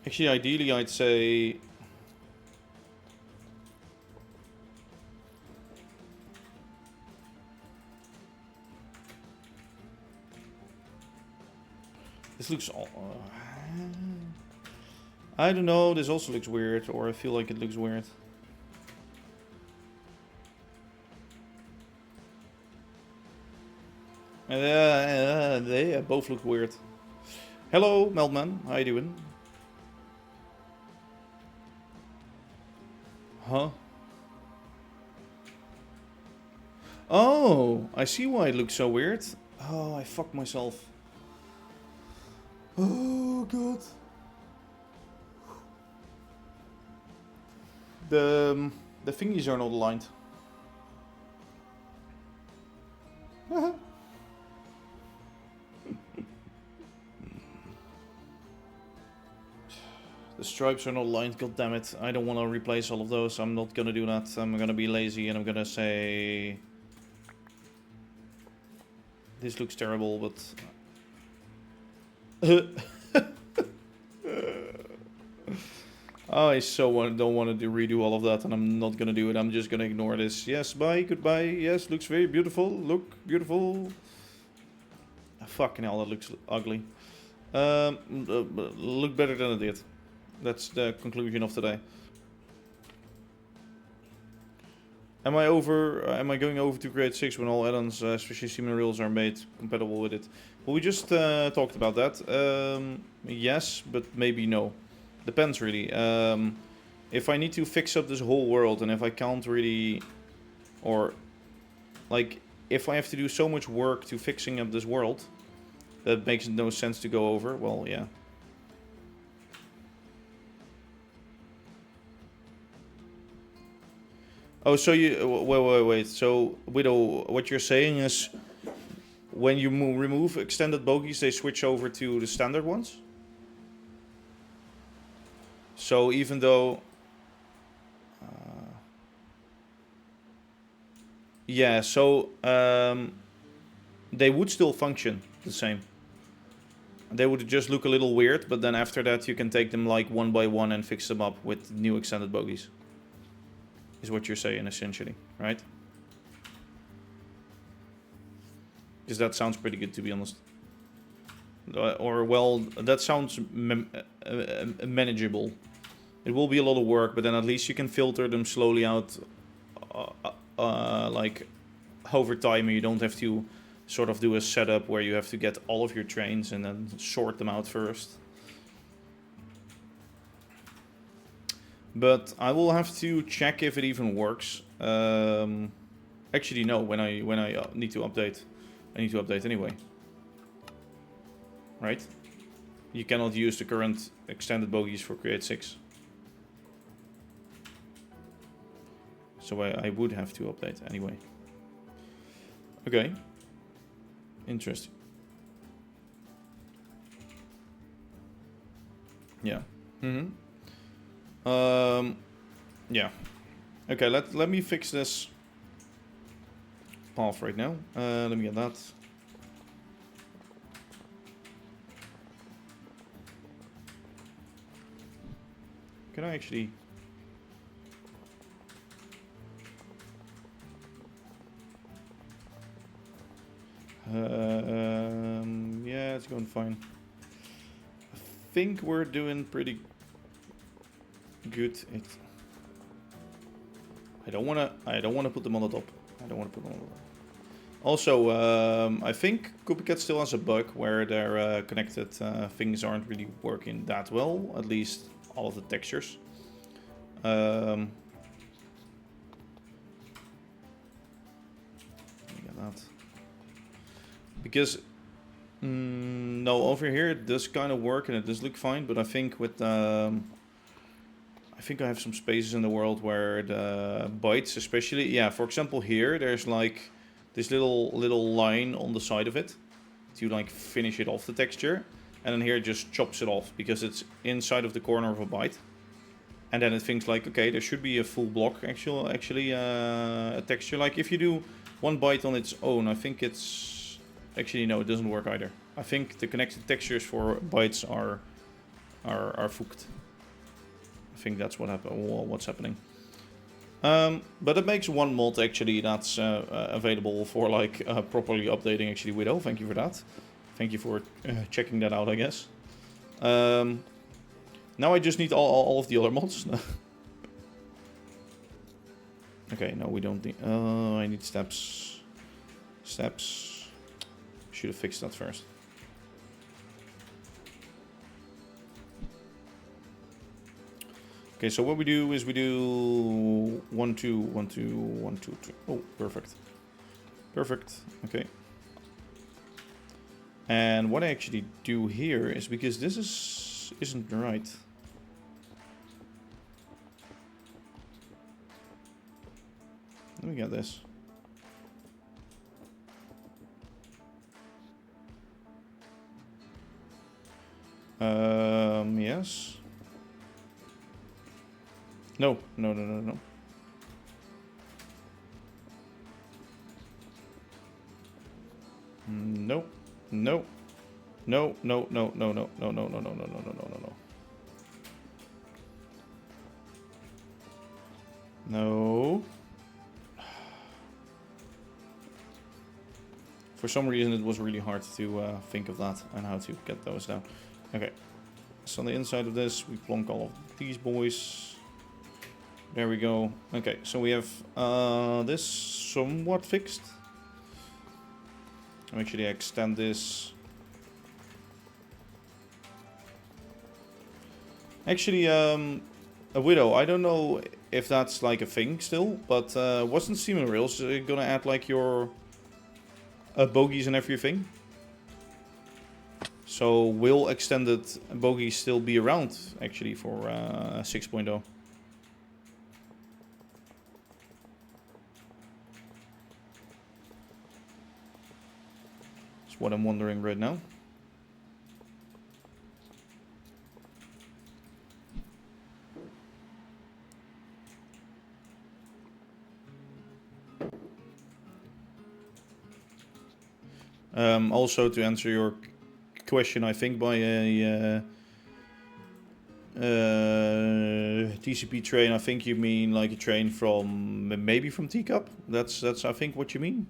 Actually, ideally, I'd say this looks all. I don't know. This also looks weird, or I feel like it looks weird. They both look weird. Hello, Meldman. How you doing? Huh? Oh, I see why it looks so weird. Oh, I fucked myself. Oh god. The thingies are not aligned. The stripes are not aligned, god damn it. I don't want to replace all of those. I'm not gonna do that. I'm gonna be lazy and I'm gonna say this looks terrible, but I so don't want to redo all of that, and I'm not gonna do it. I'm just gonna ignore this. Yes, bye, goodbye. Yes, looks very beautiful. Look, beautiful. Fucking hell, that looks ugly. Look better than it did. That's the conclusion of today. Am I going over to grade 6 when all add-ons, especially Siemens rails, are made compatible with it? Well, we just talked about that. Yes, but maybe no. Depends really. If I need to fix up this whole world, and if I can't really, or like if I have to do so much work to fixing up this world, that makes no sense to go over. Well, yeah. Oh, so you wait. So Widow, what you're saying is, when you remove extended bogies, they switch over to the standard ones? So even though... yeah, so they would still function the same. They would just look a little weird, but then after that you can take them like one by one and fix them up with new extended bogies. Is what you're saying, essentially, right? Because that sounds pretty good, to be honest. Or, well, that sounds manageable. It will be a lot of work, but then at least you can filter them slowly out, like, over time, and you don't have to sort of do a setup where you have to get all of your trains and then sort them out first. But I will have to check if it even works. Actually, no. When I need to update, I need to update anyway. Right? You cannot use the current extended bogies for Create 6. So I would have to update anyway. Okay. Interesting. Yeah. Yeah. Okay, let me fix this path right now. Let me get that. Can I actually... yeah, it's going fine. I think we're doing pretty good. I don't wanna put them on the top. I don't wanna put them on the top. Also, I think Copycat still has a bug where their connected things aren't really working that well. At least all of the textures. Let me get that. Because no, over here it does kind of work and it does look fine, but I think with I think I have some spaces in the world where the bytes, especially, yeah, for example here, there's like this little line on the side of it to like finish it off the texture, and then here it just chops it off because it's inside of the corner of a byte, and then it thinks like, okay, there should be a full block actually a texture. Like if you do one byte on its own, I think it's actually, no, it doesn't work either. I think the connected textures for bytes are fucked. I think that's what's happening. But it makes one mod actually that's available for like properly updating actually Widow. Thank you for that. Thank you for checking that out, I guess. Now I just need all of the other mods. Okay, no, we don't need... I need steps. Steps. Should have fixed that first. Okay, so what we do is we do 1, 2, 1, 2, 1, 2, 3. Oh, perfect. Perfect. Okay. And what I actually do here is, because this isn't right. Let me get this. Yes. No. No. No. No. No. No. No. No. No. No. No. No. No. No. No. No. No. No. No. For some reason, it was really hard to think of that and how to get those down. Okay. So on the inside of this, we plonk all of these boys. There we go. Okay, so we have this somewhat fixed. I'll actually extend this. Actually, a Widow, I don't know if that's like a thing still, but wasn't Seaman Rails gonna add like your bogies and everything? So will extended bogies still be around actually for 6.0? That's what I'm wondering right now. Also, to answer your question, I think by a TCP train, I think you mean like a train from maybe from Teacup. That's I think what you mean.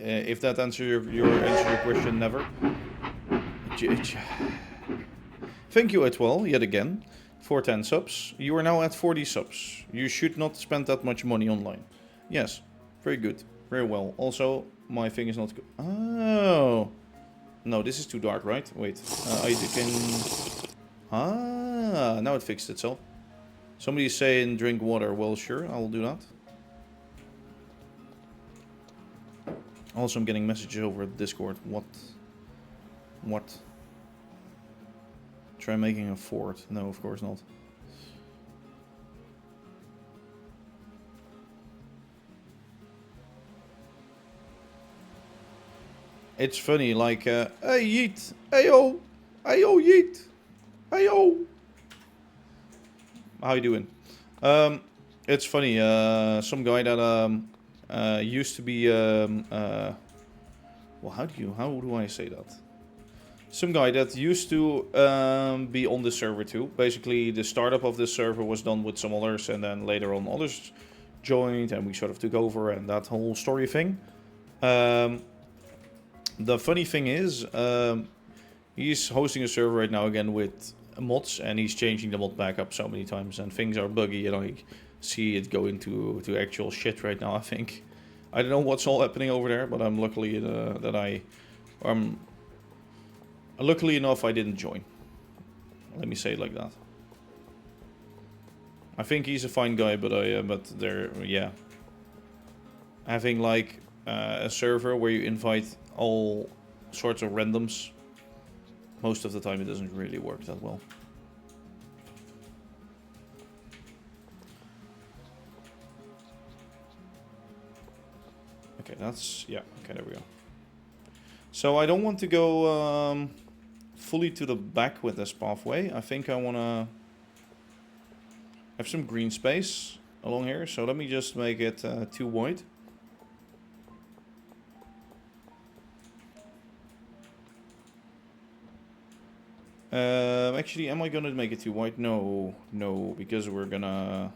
If that answers your question, never. Thank you, Etwell, yet again, for 10 subs. You are now at 40 subs. You should not spend that much money online. Yes, very good, very well. Also, my thing is not good. Oh, no, this is too dark, right? Wait, I can. Ah, now it fixed itself. Somebody is saying drink water. Well, sure, I will do that. Also, I'm getting messages over Discord. What? Try making a fort. No, of course not. It's funny, like, hey yeet, ayo, ayo yeet, ayo. How you doing? It's funny, some guy that used to be, well, how do I say that? Some guy that used to be on the server too. Basically, the startup of this server was done with some others, and then later on others joined, and we sort of took over, and that whole story thing. The funny thing is, he's hosting a server right now again with mods, and he's changing the mod backup so many times, and things are buggy, and I see it go into actual shit right now. I think I don't know what's all happening over there, but I'm luckily luckily enough I didn't join. Let me say it like that. I think he's a fine guy, but yeah, having like a server where you invite all sorts of randoms, most of the time it doesn't really work that well. Okay, that's, yeah, okay, there we go. So I don't want to go fully to the back with this pathway. I think I want to have some green space along here. So let me just make it 2 wide. Actually, am I gonna make it 2 wide? No, because we're gonna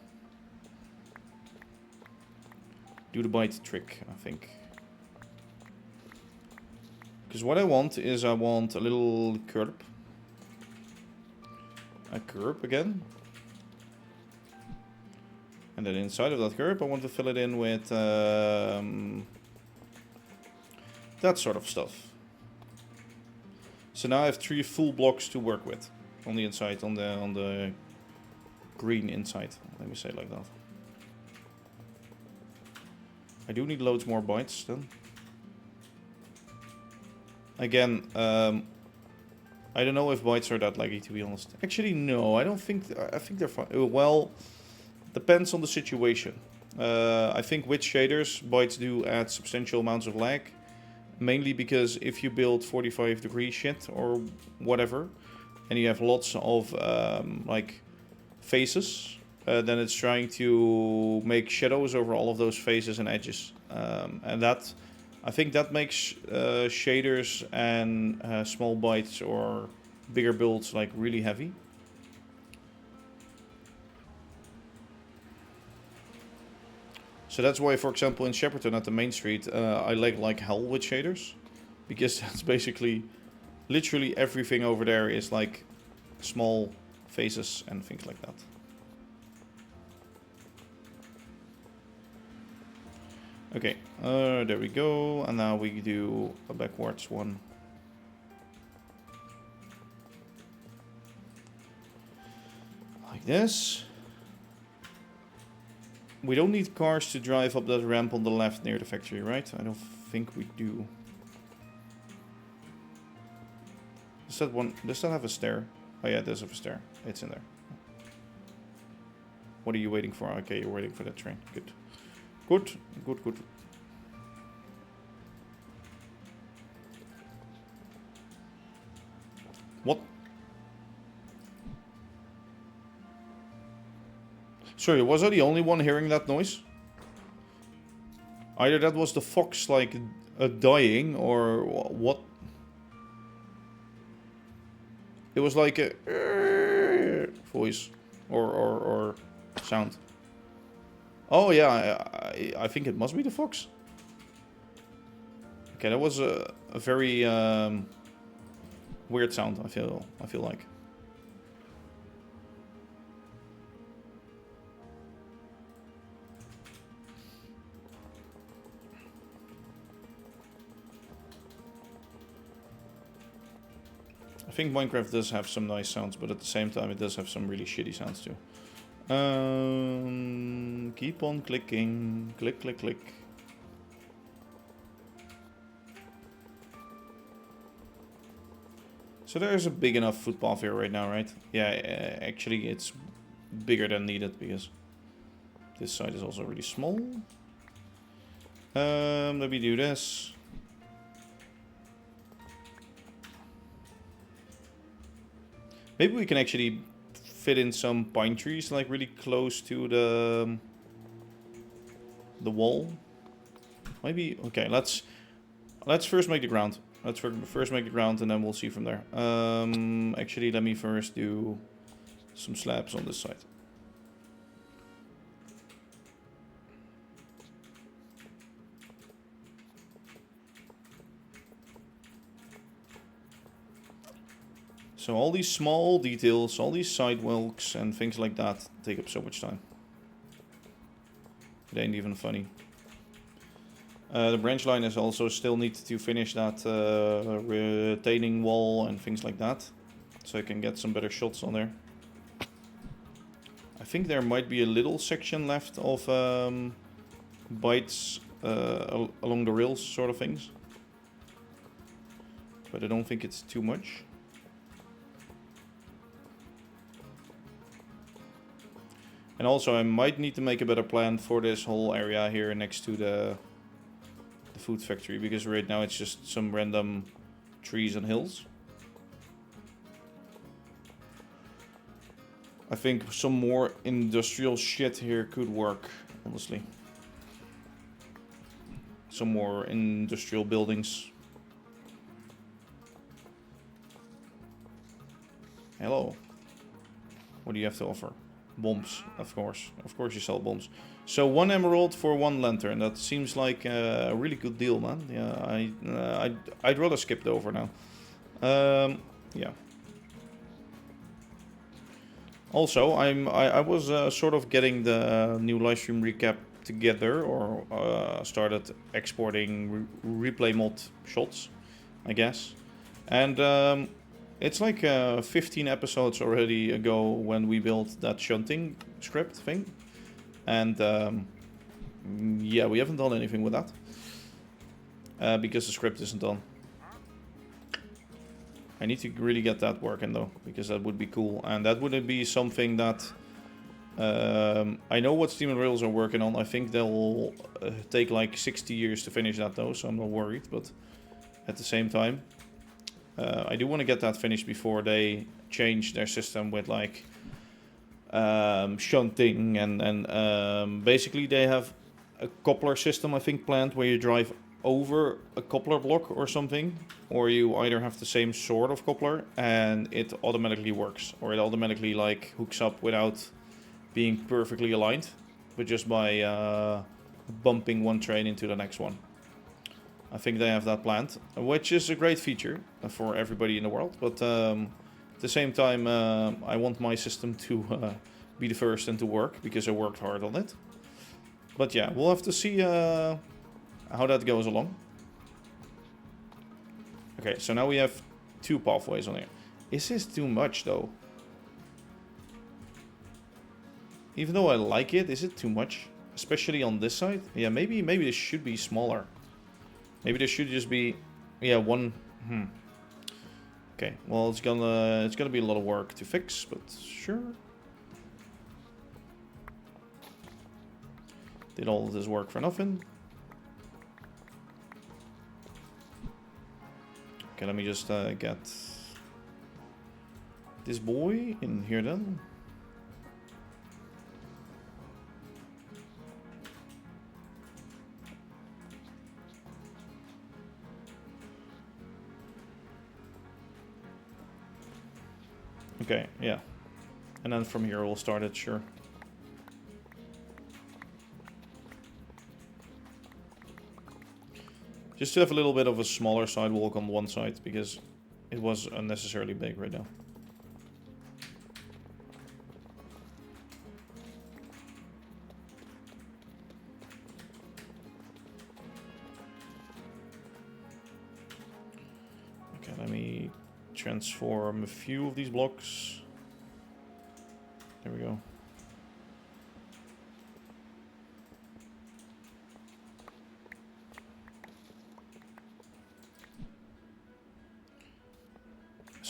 do the bite trick, I think. Because what I want is I want a little curb. A curb again. And then inside of that curb I want to fill it in with that sort of stuff. So now I have 3 full blocks to work with on the inside, on the green inside. Let me say it like that. I do need loads more bytes then. Again, I don't know if bytes are that laggy, to be honest. Actually, no, I don't think. I think they're fine. Well, depends on the situation. I think with shaders, bytes do add substantial amounts of lag. Mainly because if you build 45-degree shit or whatever, and you have lots of like faces, then it's trying to make shadows over all of those faces and edges, and that, I think that makes shaders and small bytes or bigger builds like really heavy. So that's why, for example, in Shepperton at the main street, I like hell with shaders. Because that's basically, literally everything over there is like small faces and things like that. Okay, there we go. And now we do a backwards one. Like this. We don't need cars to drive up that ramp on the left near the factory, right? I don't think we do. Does that have a stair? Oh yeah, it does have a stair. It's in there. What are you waiting for? Okay, you're waiting for that train. Good. Good. What? Sorry, was I the only one hearing that noise? Either that was the fox, like, dying, or what? It was like a voice or sound. Oh yeah, I think it must be the fox. Okay, that was a very weird sound. I feel like. I think Minecraft does have some nice sounds, but at the same time it does have some really shitty sounds too. Keep on clicking. Click, click, click. So there's a big enough footpath here right now, right? Yeah, actually it's bigger than needed because this side is also really small. Let me do this. Maybe we can actually fit in some pine trees like really close to the wall. Maybe, okay, let's first make the ground. Let's first make the ground and then we'll see from there. Actually, let me first do some slabs on this side. So all these small details, all these sidewalks and things like that take up so much time. It ain't even funny. The branch line is also still need to finish that retaining wall and things like that. So I can get some better shots on there. I think there might be a little section left of bites along the rails sort of things. But I don't think it's too much. And also I might need to make a better plan for this whole area here next to the food factory, because right now it's just some random trees and hills. I think some more industrial shit here could work, honestly. Some more industrial buildings. Hello. What do you have to offer? Bombs, of course. Of course you sell bombs. So 1 emerald for 1 lantern. That seems like a really good deal, man. Yeah, I'd rather skip it over now. Yeah. Also, I was sort of getting the new livestream recap together, or started exporting replay mod shots, I guess. And it's like 15 episodes already ago when we built that shunting script thing. And yeah, we haven't done anything with that. Because the script isn't done. I need to really get that working though, because that would be cool. And that wouldn't be something that... I know what Steam and Rails are working on. I think they'll take like 60 years to finish that though, so I'm not worried. But at the same time, I do want to get that finished before they change their system with like shunting and basically they have a coupler system I think planned where you drive over a coupler block or something, or you either have the same sort of coupler and it automatically works, or it automatically like hooks up without being perfectly aligned, but just by bumping one train into the next one. I think they have that planned, which is a great feature for everybody in the world, but at the same time I want my system to be the first and to work, because I worked hard on it. But yeah, we'll have to see how that goes along. Okay, so now we have 2 pathways on here. Is this too much though? Even though I like it, is it too much? Especially on this side? Yeah, maybe this should be smaller. Maybe this should just be, yeah, one. Okay, well it's gonna be a lot of work to fix, but sure. Did all of this work for nothing? Okay, let me just get this boy in here then. Okay, yeah. And then from here we'll start it, sure. Just to have a little bit of a smaller sidewalk on one side, because it was unnecessarily big right now. Okay, let me transform a few of these blocks. There we go.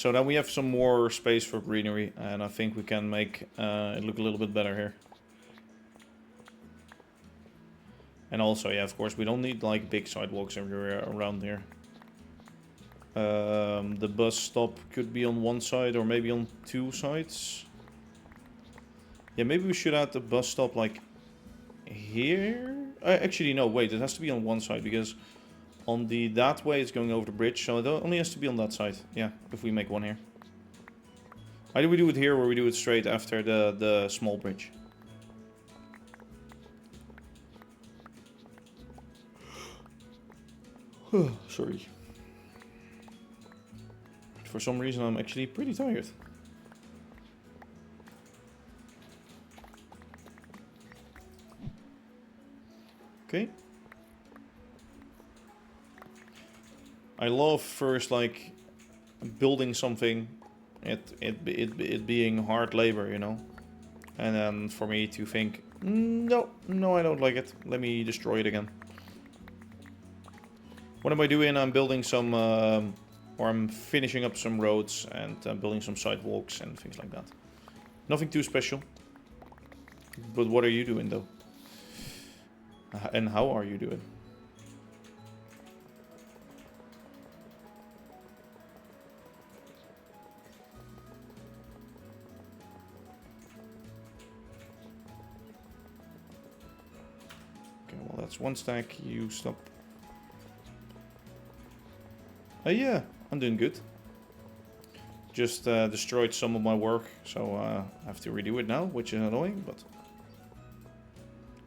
So then we have some more space for greenery, and I think we can make it look a little bit better here. And also, yeah, of course, we don't need like big sidewalks everywhere around here. The bus stop could be on one side or maybe on two sides. Yeah, maybe we should add the bus stop like here. Actually, no, wait, it has to be on one side because on that way it's going over the bridge, so it only has to be on that side. Yeah, if we make one here. Either we do it here or we do it straight after the small bridge. Sorry. For some reason I'm actually pretty tired. Okay. I love first like building something, it being hard labor, you know, and then for me to think, no, I don't like it. Let me destroy it again. What am I doing? I'm building some, or I'm finishing up some roads and building some sidewalks and things like that. Nothing too special. But what are you doing though? And how are you doing? Okay, well that's one stack. You stop. Yeah, I'm doing good. Just destroyed some of my work, so I have to redo it now, which is annoying, but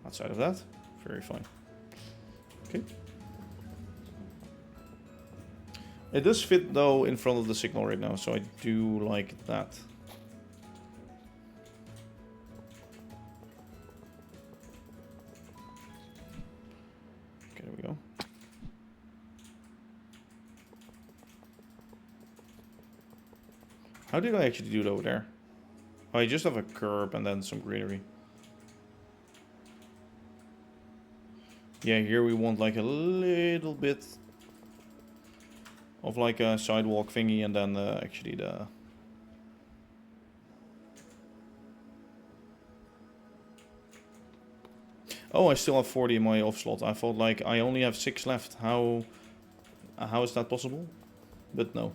outside of that, very fine. Okay. It does fit though in front of the signal right now, so I do like that. Okay, there we go. How did I actually do it over there? Oh, I just have a curb and then some greenery. Yeah, here we want like a little bit of like a sidewalk thingy and then actually the... Oh, I still have 40 in my off slot. I thought like I only have 6 left. How is that possible? But no.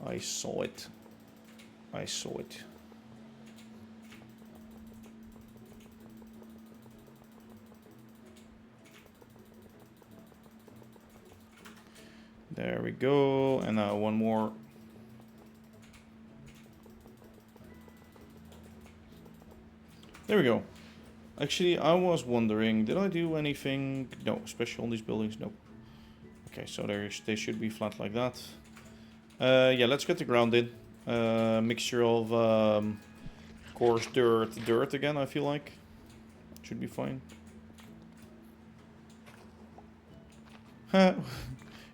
I saw it. I saw it. There we go. And now one more. There we go. Actually, I was wondering, did I do anything? No, special on these buildings? Nope. Okay, so they should be flat like that. Yeah, let's get the ground in. Mixture of coarse dirt again, I feel like. Should be fine.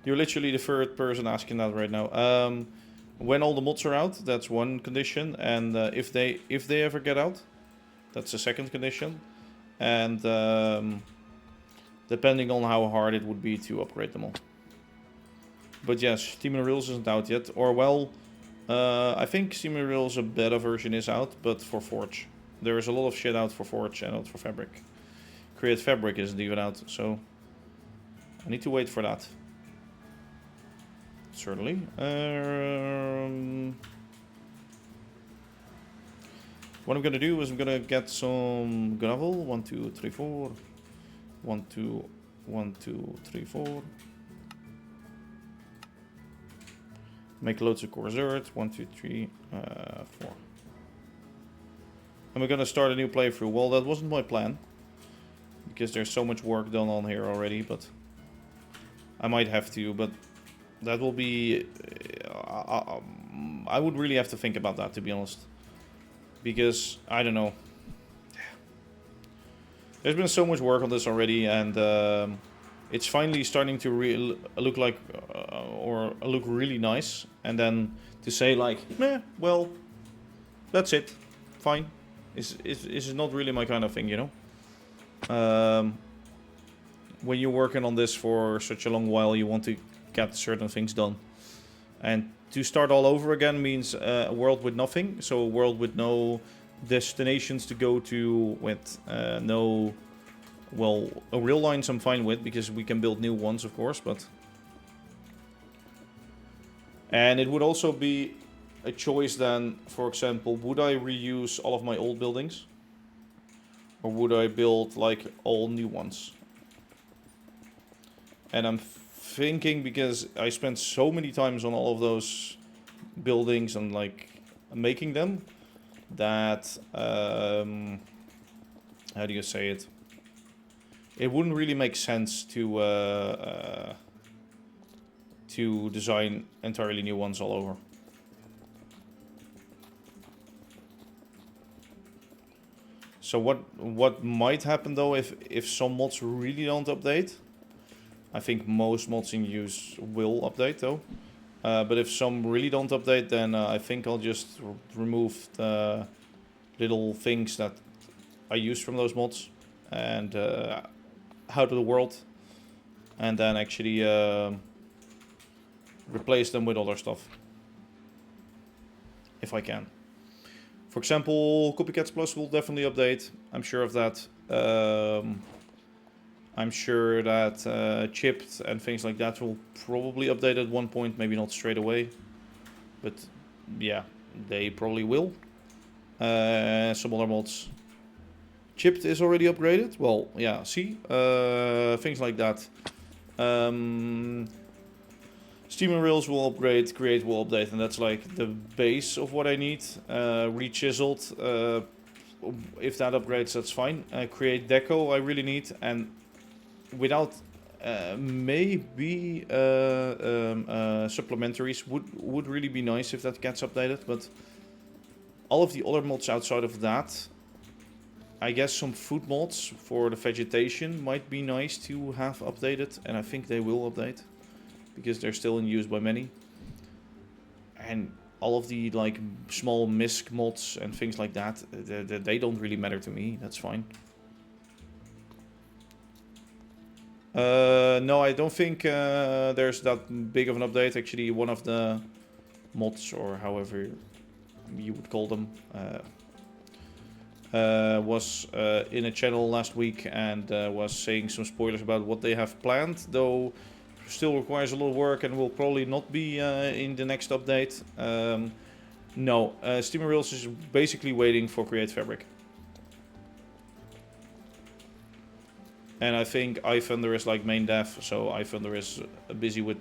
You're literally the third person asking that right now. When all the mods are out, that's one condition, and if they ever get out, that's the second condition. And depending on how hard it would be to upgrade them all. But yes, Steam and Reels isn't out yet, or well, I think Steam and Reels a beta version is out, but for Forge. There is a lot of shit out for Forge and not for Fabric. Create Fabric isn't even out, so I need to wait for that. Certainly. What I'm gonna do is I'm gonna get some gravel. 1, 2, 3, 4. 1, 2, 1, 2, 3, 4. Make loads of coarse dirt. 1, 2, 3, 4. And we're gonna start a new playthrough. Well, that wasn't my plan, because there's so much work done on here already, but I might have to, but that will be... I would really have to think about that, to be honest. Because, I don't know. There's been so much work on this already, and it's finally starting to look like, or look really nice. And then to say like, meh, well, that's it, fine. Is not really my kind of thing, you know? When you're working on this for such a long while, you want to get certain things done. And to start all over again means a world with nothing. So a world with no destinations to go to, with no... Well, real lines I'm fine with, because we can build new ones, of course, but... And it would also be a choice then, for example, would I reuse all of my old buildings? Or would I build, like, all new ones? And I'm thinking, because I spent so many times on all of those buildings and, like, making them, that, how do you say it? It wouldn't really make sense to design entirely new ones all over. So what might happen though if some mods really don't update? I think most mods in use will update though. But if some really don't update, then I think I'll just remove the little things that I use from those mods and out of the world, and then actually replace them with other stuff if I can. For example, Copycats Plus will definitely update. I'm sure of that. I'm sure that Chipped and things like that will probably update at one point. Maybe not straight away, but yeah, they probably will. Some other mods. Chipped is already upgraded. Well, yeah, see? Things like that. Steam and Rails will upgrade, Create will update, and that's like the base of what I need. Rechiseled, if that upgrades, that's fine. Create Deco I really need, and without maybe supplementaries would really be nice if that gets updated, but all of the other mods outside of that, I guess some food mods for the vegetation might be nice to have updated, and I think they will update, because they're still in use by many. And all of the like small misc mods and things like that, they don't really matter to me, that's fine. No, I don't think there's that big of an update. Actually, one of the mods, or however you would call them, was in a channel last week and was saying some spoilers about what they have planned, though still requires a lot of work and will probably not be in the next update. No, Steam and Rails is basically waiting for Create Fabric. And I think iThunder is like main dev, so iThunder is busy with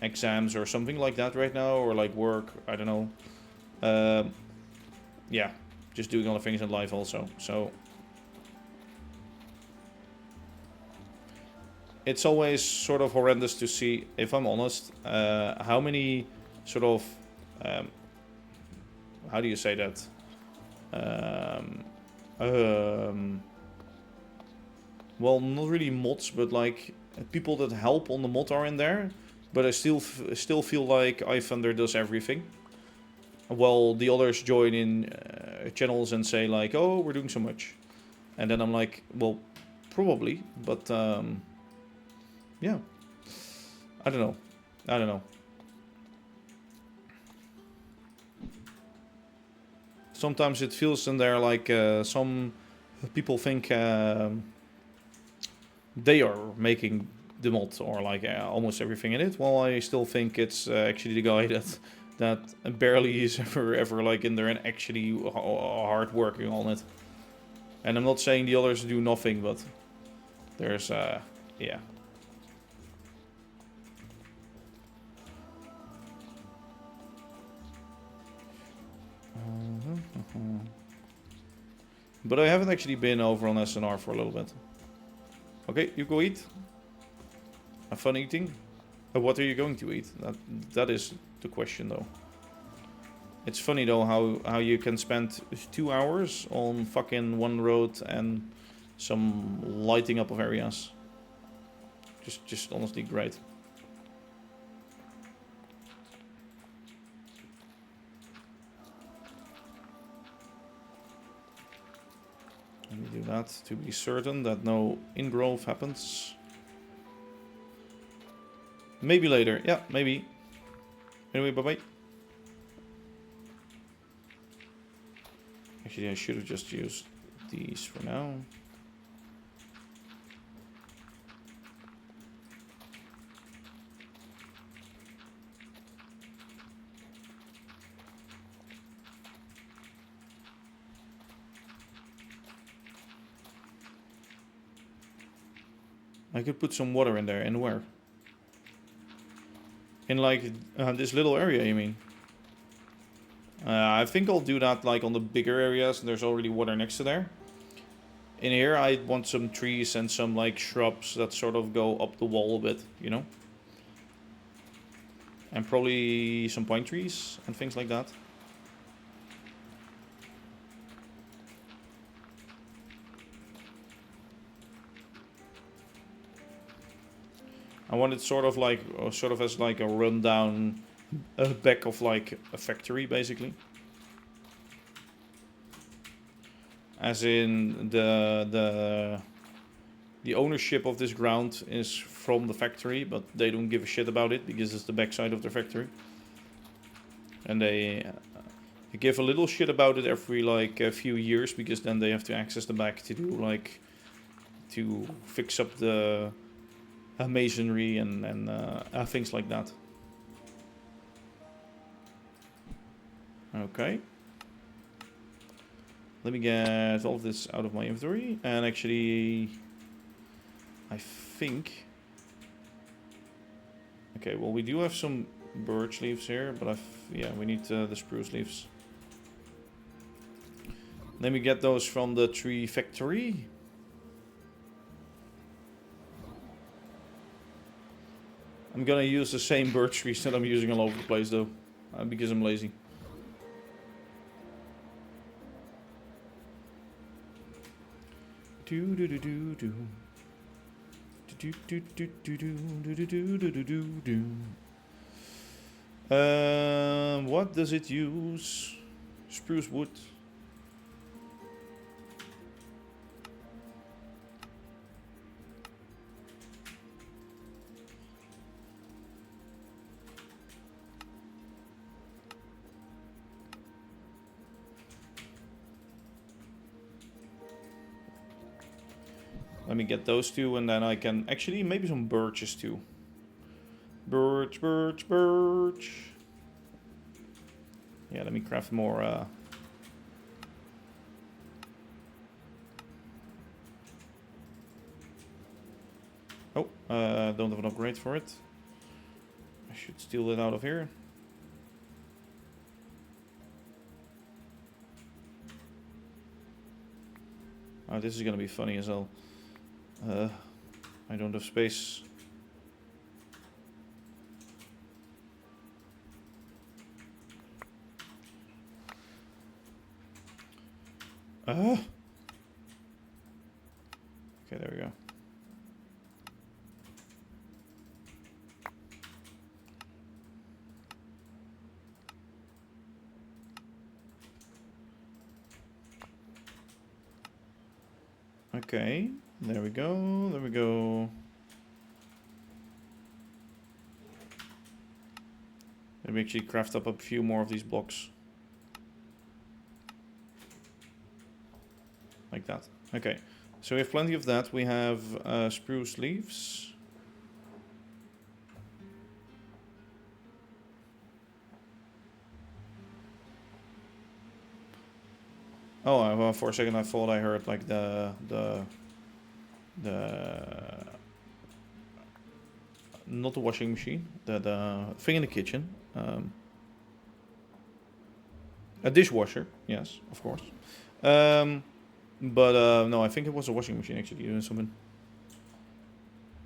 exams or something like that right now, or like work, I don't know. Yeah, just doing other things in life also, so. It's always sort of horrendous to see, if I'm honest, how many sort of, how do you say that? Well, not really mods, but like people that help on the mod are in there, but I still feel like iThunder does everything. Well, the others join in channels and say like, oh, we're doing so much. And then I'm like, well, probably, but yeah, I don't know. Sometimes it feels in there like some people think they are making the mod, or like almost everything in it, while I still think it's actually the guy that barely is ever like in there and actually hard working on it. And I'm not saying the others do nothing, but there's yeah. But I haven't actually been over on SNR for a little bit. Okay, you go eat. Have fun eating. What are you going to eat? That is the question though. It's funny though how you can spend 2 hours on fucking one road and some lighting up of areas. Just honestly great. Let me do that to be certain that no ingrowth happens. Maybe later. Yeah, maybe. Anyway, bye-bye. Actually, I should have just used these for now. I could put some water in there. And where? In like this little area, you mean? I think I'll do that like on the bigger areas. There's already water next to there. In here, I want some trees and some like shrubs that sort of go up the wall a bit, you know? And probably some pine trees and things like that. I want it sort of as like a rundown back of like a factory, basically. As in the ownership of this ground is from the factory, but they don't give a shit about it because it's the backside of their factory. And they give a little shit about it every like a few years, because then they have to access the back to do like to fix up the masonry and things like that. Okay. Let me get all of this out of my inventory. And actually, I think... Okay, well, we do have some birch leaves here, but yeah, we need the spruce leaves. Let me get those from the tree factory. I'm gonna use the same birch trees that I'm using all over the place, though, because I'm lazy. What does it use? Spruce wood. Let me get those two, and then I can actually maybe some birches too. Birch. Yeah, let me craft more. Oh, don't have an upgrade for it. I should steal it out of here. Oh, this is gonna be funny as hell. I don't have space. Okay, there we go. Okay, there we go, there we go. Let me actually craft up a few more of these blocks. Like that. Okay, so we have plenty of that. We have spruce leaves. Oh, well, for a second I thought I heard like the not the washing machine, the thing in the kitchen. A dishwasher, yes, of course. But no, I think it was a washing machine actually doing something.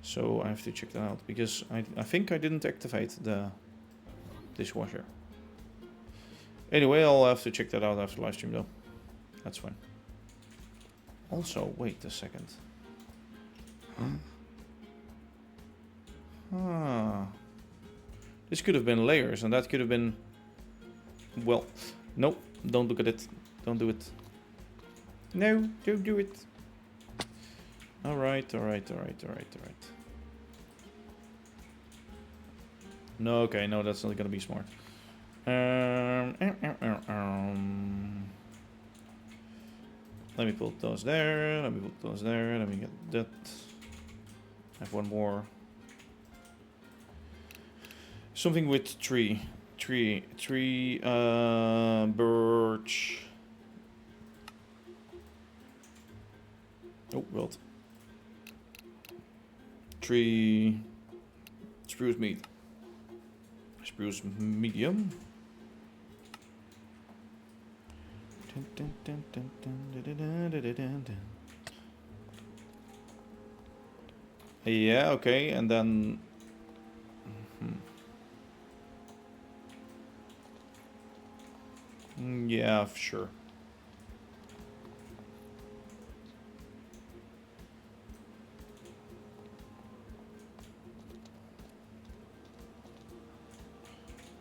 So I have to check that out, because I think I didn't activate the dishwasher. Anyway, I'll have to check that out after live stream though. That's fine. Also, wait a second. Ah. This could have been layers, and that could have been... Well, no, don't look at it. Don't do it. No, don't do it. Alright. No, okay, no, that's not gonna be smart. Let me put those there. Let me put those there. Let me get that. I have one more. Something with tree, birch. Oh, wild. Tree, spruce meat. Spruce medium. Yeah, okay, and then... yeah, sure.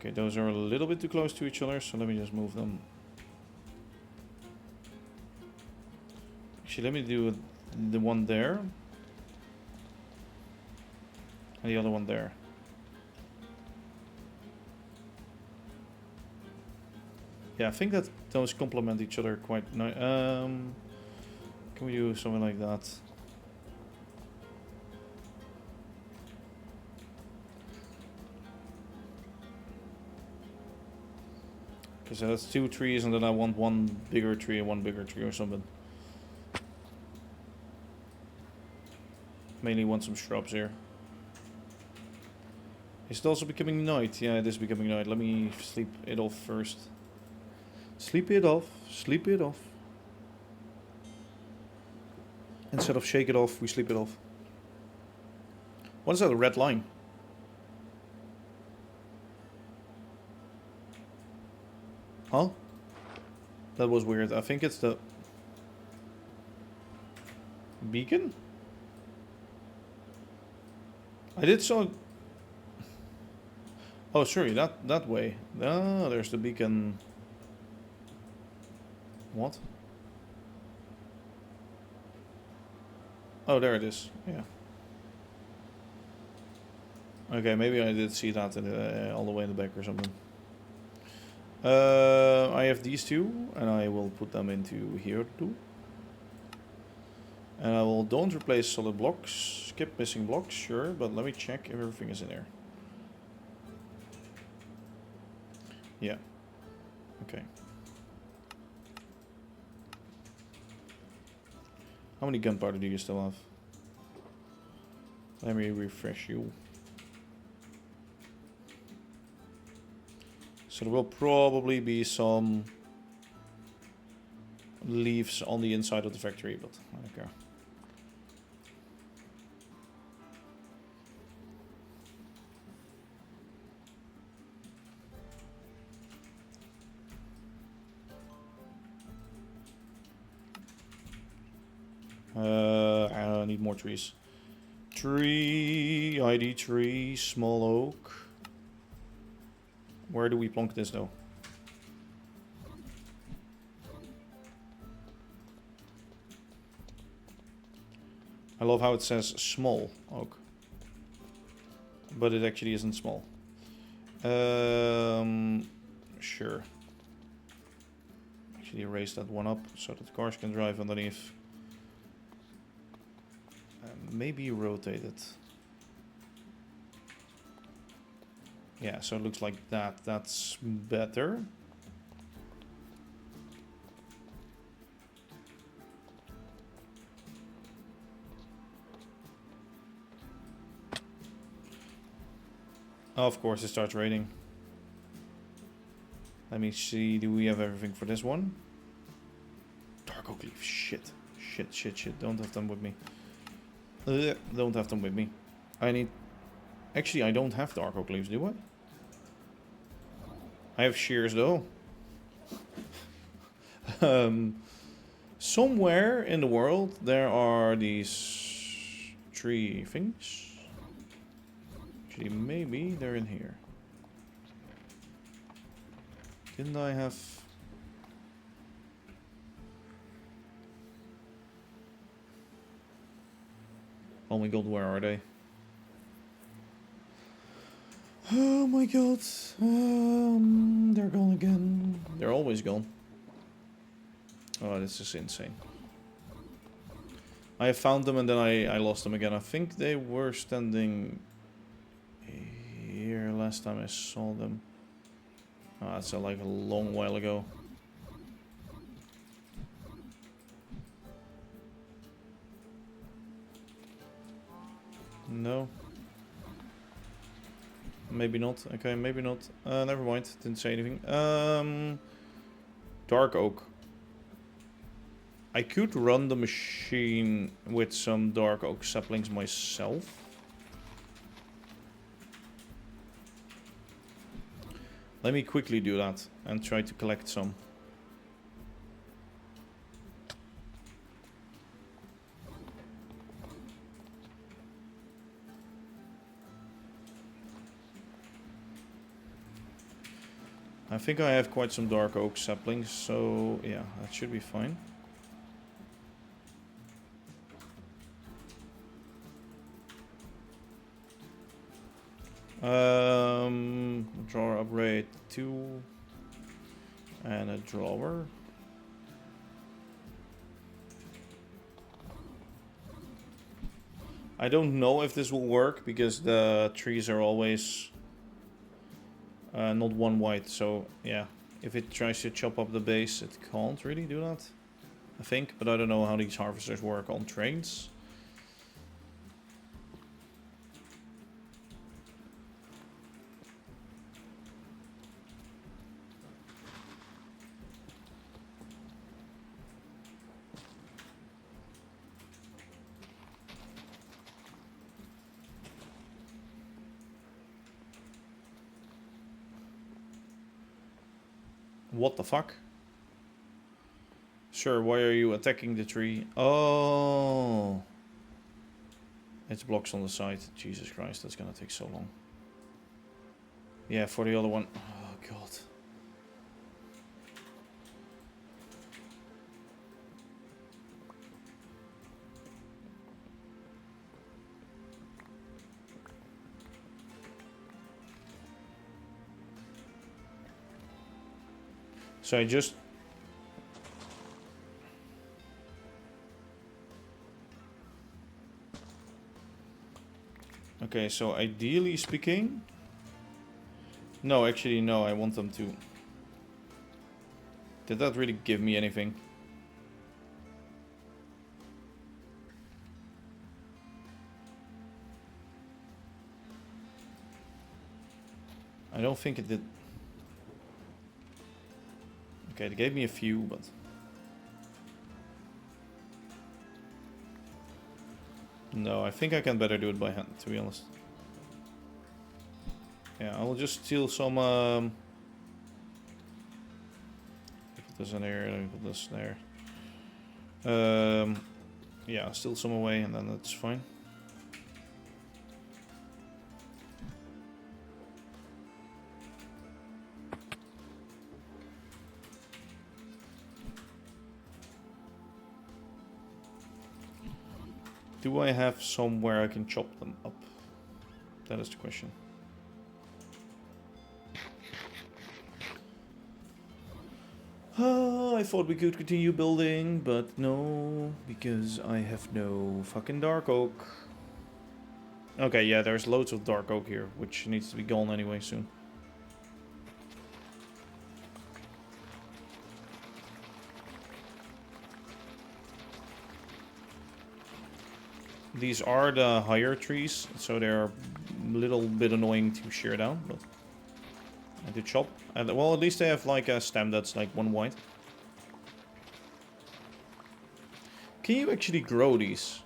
Okay, those are a little bit too close to each other, so let me just move them. Actually, let me do the one there. And the other one there. Yeah, I think that those complement each other quite nice. Can we do something like that? Because that's 2 trees, and then I want one bigger tree and one bigger tree or something. Mainly want some shrubs here. Is it also becoming night? Yeah, it is becoming night. Let me sleep it off first. Sleep it off. Sleep it off. Instead of shake it off, we sleep it off. What is that, a red line? Huh? That was weird. I think it's the... beacon? I did saw... oh, sorry, that way. Ah, there's the beacon. What? Oh, there it is. Yeah. Okay, maybe I did see that all the way in the back or something. I have these two, and I will put them into here too. And I will don't replace solid blocks, skip missing blocks, sure, but let me check if everything is in there. Yeah. Okay. How many gunpowder do you still have? Let me refresh you. So there will probably be some leaves on the inside of the factory, but I don't care. I need more trees. Tree, ID tree, small oak. Where do we plonk this though? I love how it says small oak. But it actually isn't small. Sure. Actually raise that one up so that cars can drive underneath. Maybe rotate it. Yeah, so it looks like that. That's better. Oh, of course, it starts raining. Let me see. Do we have everything for this one? Dark oak leaf. Shit. Shit. Don't have them with me. Don't have them with me. I need... Actually, I don't have dark oak leaves, do I? I have shears, though. Somewhere in the world, there are these tree things. Actually, maybe they're in here. Didn't I have... Oh my god, where are they? Oh my god. They're gone again. They're always gone. Oh, this is insane. I found them and then I lost them again. I think they were standing here last time I saw them. Oh, that's like a long while ago. No. Maybe not. Okay, maybe not. Never mind. Didn't say anything. Dark oak. I could run the machine with some dark oak saplings myself. Let me quickly do that and try to collect some. I think I have quite some dark oak saplings, so yeah, that should be fine. Drawer upgrade 2 and a drawer. I don't know if this will work because the trees are always not one white, so yeah, if it tries to chop up the base it can't really do that, I think, but I don't know how these harvesters work on trains. What the fuck? Sir, why are you attacking the tree? Oh. It's blocks on the side. Jesus Christ, that's gonna take so long. Yeah, for the other one. Oh, God. So I just... Okay, so ideally speaking... No, actually, no, I want them to... Did that really give me anything? I don't think it did. Okay, it gave me a few, but... No, I think I can better do it by hand, to be honest. Yeah, I will just steal some... Put this in here, let me put this there. Yeah, steal some away and then that's fine. Do I have somewhere I can chop them up? That is the question. I thought we could continue building, but no, because I have no fucking dark oak. Okay, yeah, there's loads of dark oak here, which needs to be gone anyway soon. These are the higher trees, so they're a little bit annoying to shear down, but and to chop. And well, at least they have like a stem that's like one white. Can you actually grow these?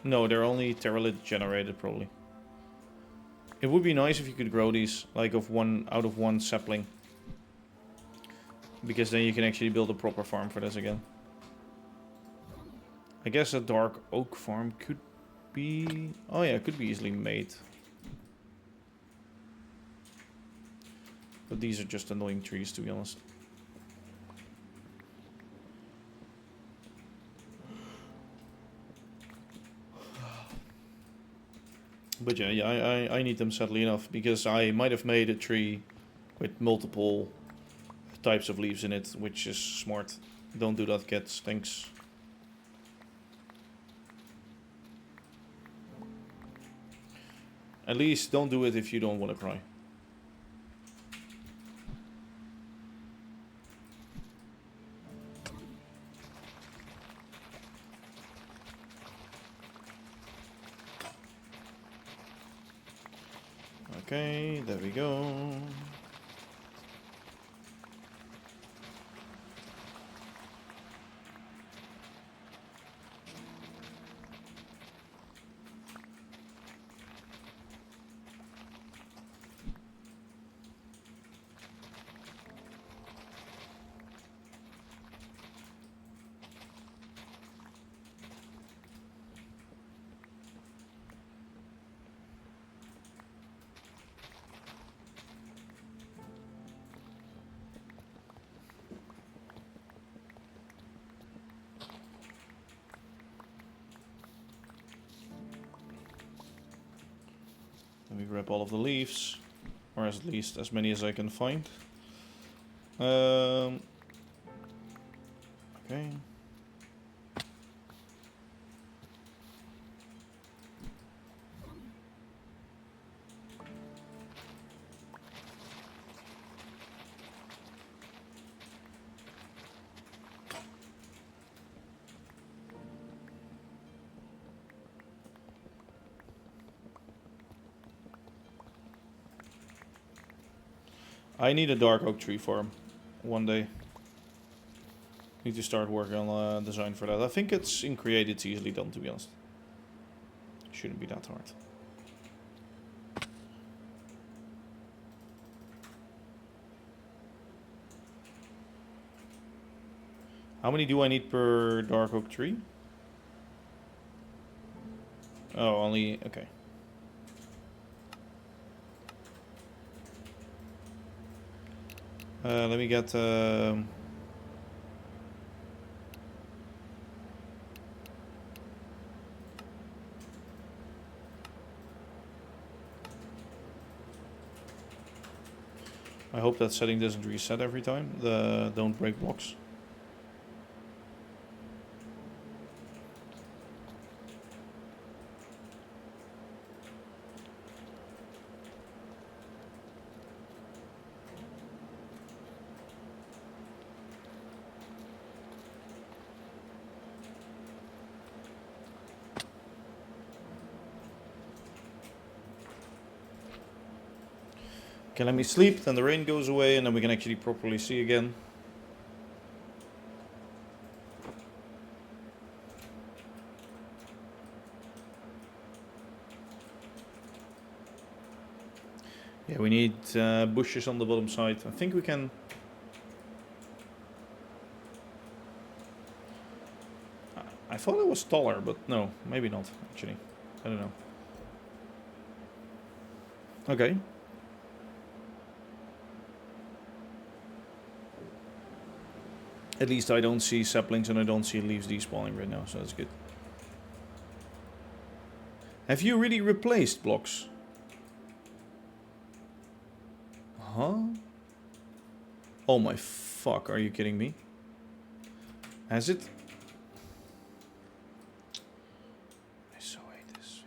No, they're only Terralit generated probably. It would be nice if you could grow these like out of one sapling, because then you can actually build a proper farm for this again. I guess a dark oak farm could be... Oh yeah, it could be easily made. But these are just annoying trees, to be honest. But yeah, I need them sadly enough, because I might have made a tree with multiple types of leaves in it, which is smart. Don't do that, kids. Thanks. At least don't do it if you don't want to cry. Okay, there we go. Let me grab all of the leaves, or at least as many as I can find. Okay. I need a dark oak tree farm one day. Need to start working on a design for that. I think it's in Create, it's easily done, to be honest. Shouldn't be that hard. How many do I need per dark oak tree? Oh, only, okay. Let me get I hope that setting doesn't reset every time, the don't break blocks. Okay, let me sleep, then the rain goes away, and then we can actually properly see again. Yeah, we need bushes on the bottom side. I think we can... I thought it was taller, but no, maybe not, actually. I don't know. Okay. At least I don't see saplings and I don't see leaves despawning right now, so that's good. Have you really replaced blocks? Huh? Oh my fuck, are you kidding me? Has it? I so hate this thing.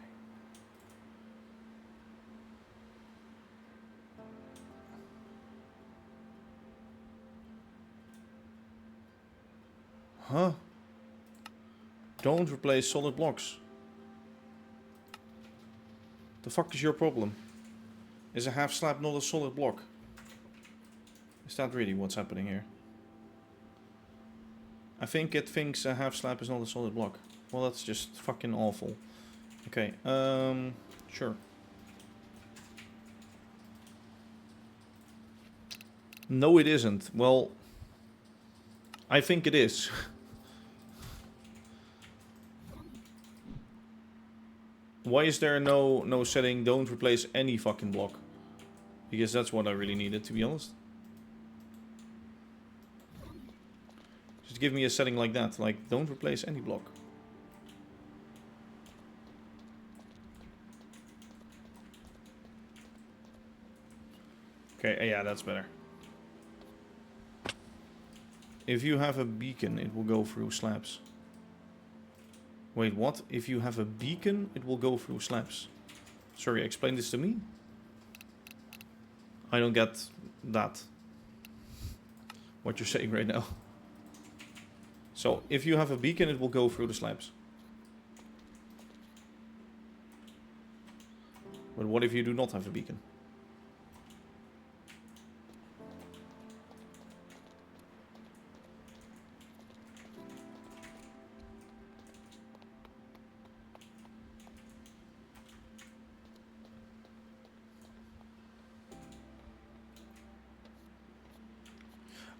Huh? Don't replace solid blocks. The fuck is your problem? Is a half slab not a solid block? Is that really what's happening here? I think it thinks a half slab is not a solid block. Well, that's just fucking awful. Okay, sure. No, it isn't. Well, I think it is. Why is there no setting, don't replace any fucking block? Because that's what I really needed, to be honest. Just give me a setting like that, like don't replace any block. Okay, yeah, that's better. If you have a beacon, it will go through slabs. Wait, what? If you have a beacon, it will go through slabs. Sorry, explain this to me. I don't get that. What you're saying right now. So, if you have a beacon, it will go through the slabs. But what if you do not have a beacon?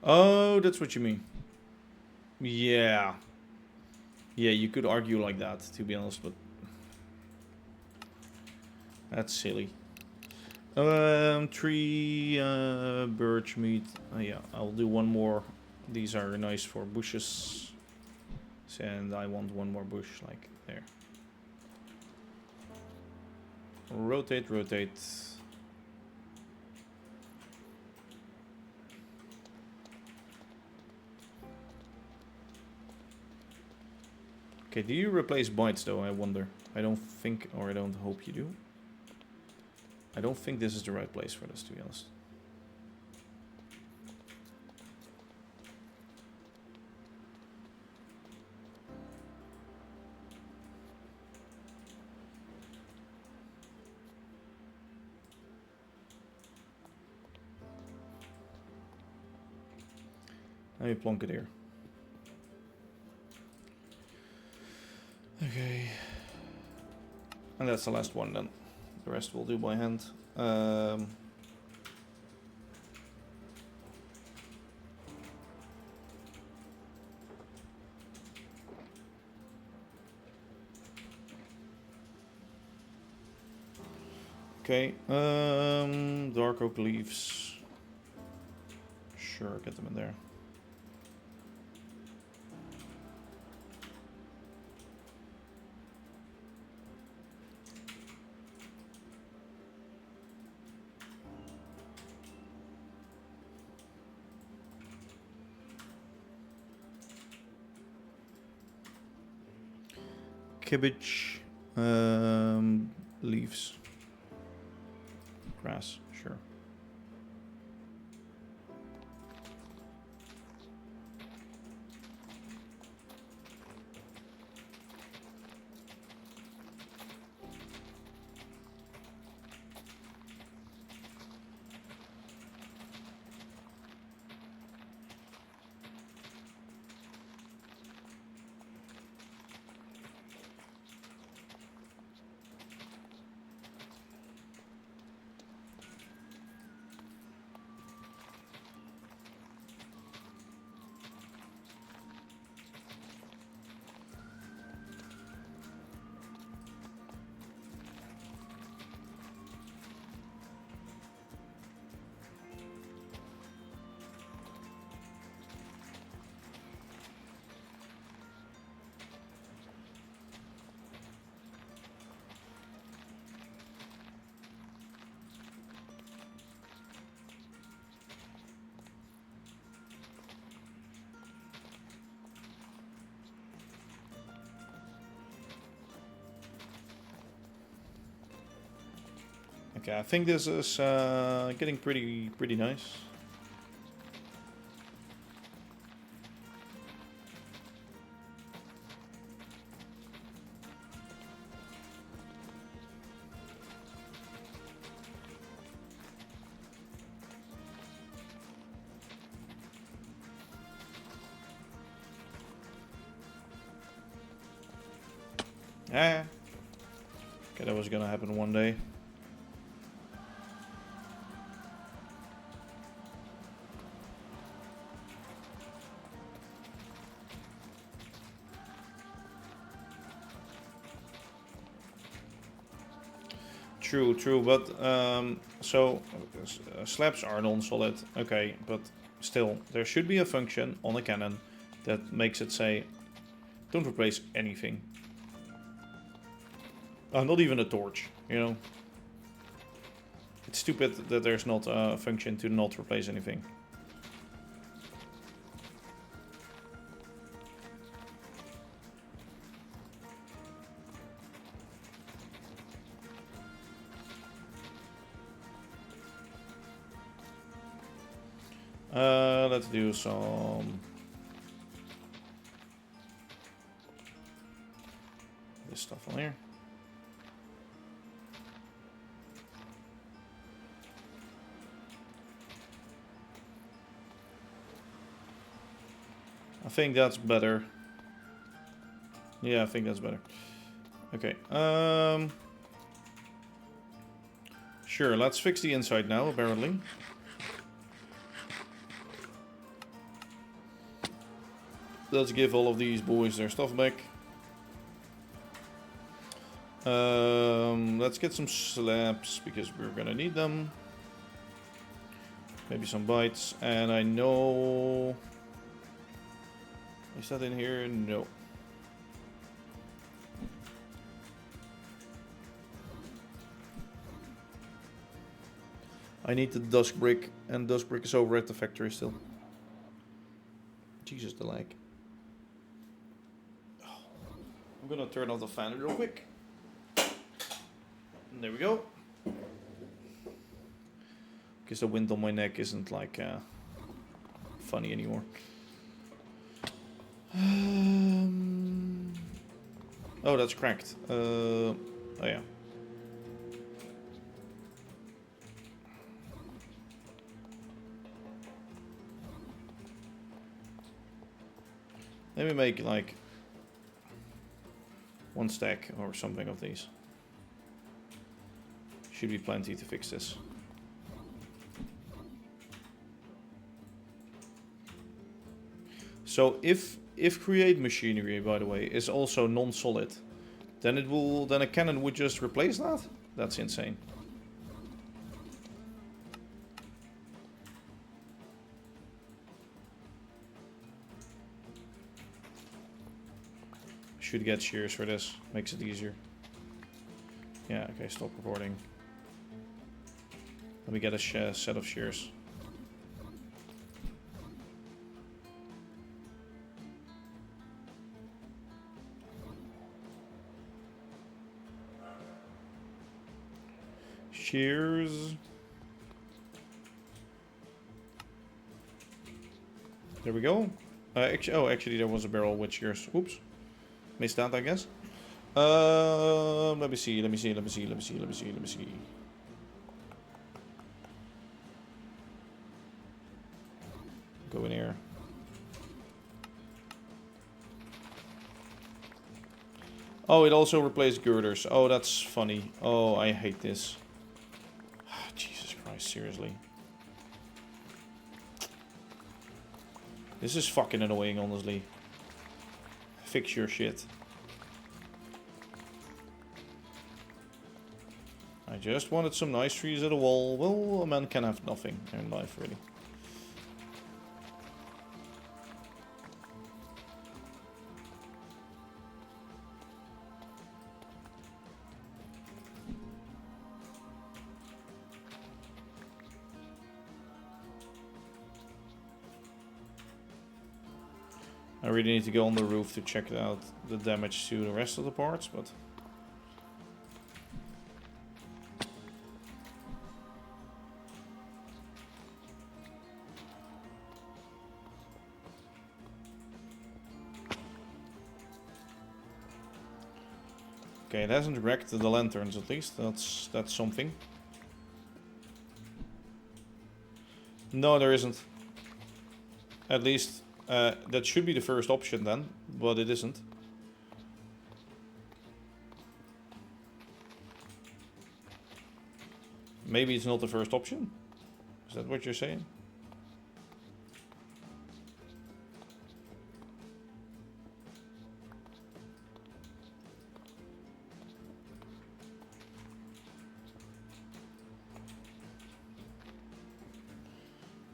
Oh, that's what you mean. Yeah. Yeah, you could argue like that, to be honest, but that's silly. 3 birch meat. Yeah, I'll do one more. These are nice for bushes. And I want one more bush, like there. Rotate, rotate. Okay, do you replace bites though, I wonder? I don't think, or I don't hope you do. I don't think this is the right place for this, to be honest. Let me plonk it here. Okay. And that's the last one then. The rest we'll do by hand. Okay. Dark oak leaves. Sure, get them in there. Cabbage, leaves, grass, sure. Okay, I think this is getting pretty nice. Yeah. Okay, that was gonna happen one day. True, but so slabs are non-solid, okay, but still, there should be a function on a cannon that makes it say, don't replace anything. Not even a torch, you know? It's stupid that there's not a function to not replace anything. Let's do some... this stuff on here. I think that's better. Yeah, I think that's better. Okay. Sure, let's fix the inside now, apparently. Let's give all of these boys their stuff back. Let's get some slabs because we're gonna need them. Maybe some bites, and I know... is that in here? No. I need the dusk brick, and dusk brick is over at the factory still. Jesus, the lag. I'm gonna turn off the fan real quick. And there we go. Because the wind on my neck isn't like funny anymore. Oh, that's cracked. Oh yeah. Let me make like 1 stack or something of these. Should be plenty to fix this. So if create machinery, by the way, is also non-solid, then a cannon would just replace that? That's insane. Should get shears for this, makes it easier. Yeah, okay, stop recording. Let me get a set of shears. Shears. There we go. Actually there was a barrel with shears. Oops. Missed that, I guess. Let me see. Go in here. Oh, it also replaced girders. Oh, that's funny. Oh, I hate this. Jesus Christ, seriously. This is fucking annoying, honestly. Fix your shit. I just wanted some nice trees at a wall. Well, a man can have nothing in life, really. I really need to go on the roof to check out the damage to the rest of the parts, but... okay, it hasn't wrecked the lanterns at least. That's something. No, there isn't. At least that should be the first option then, but it isn't. Maybe it's not the first option? Is that what you're saying?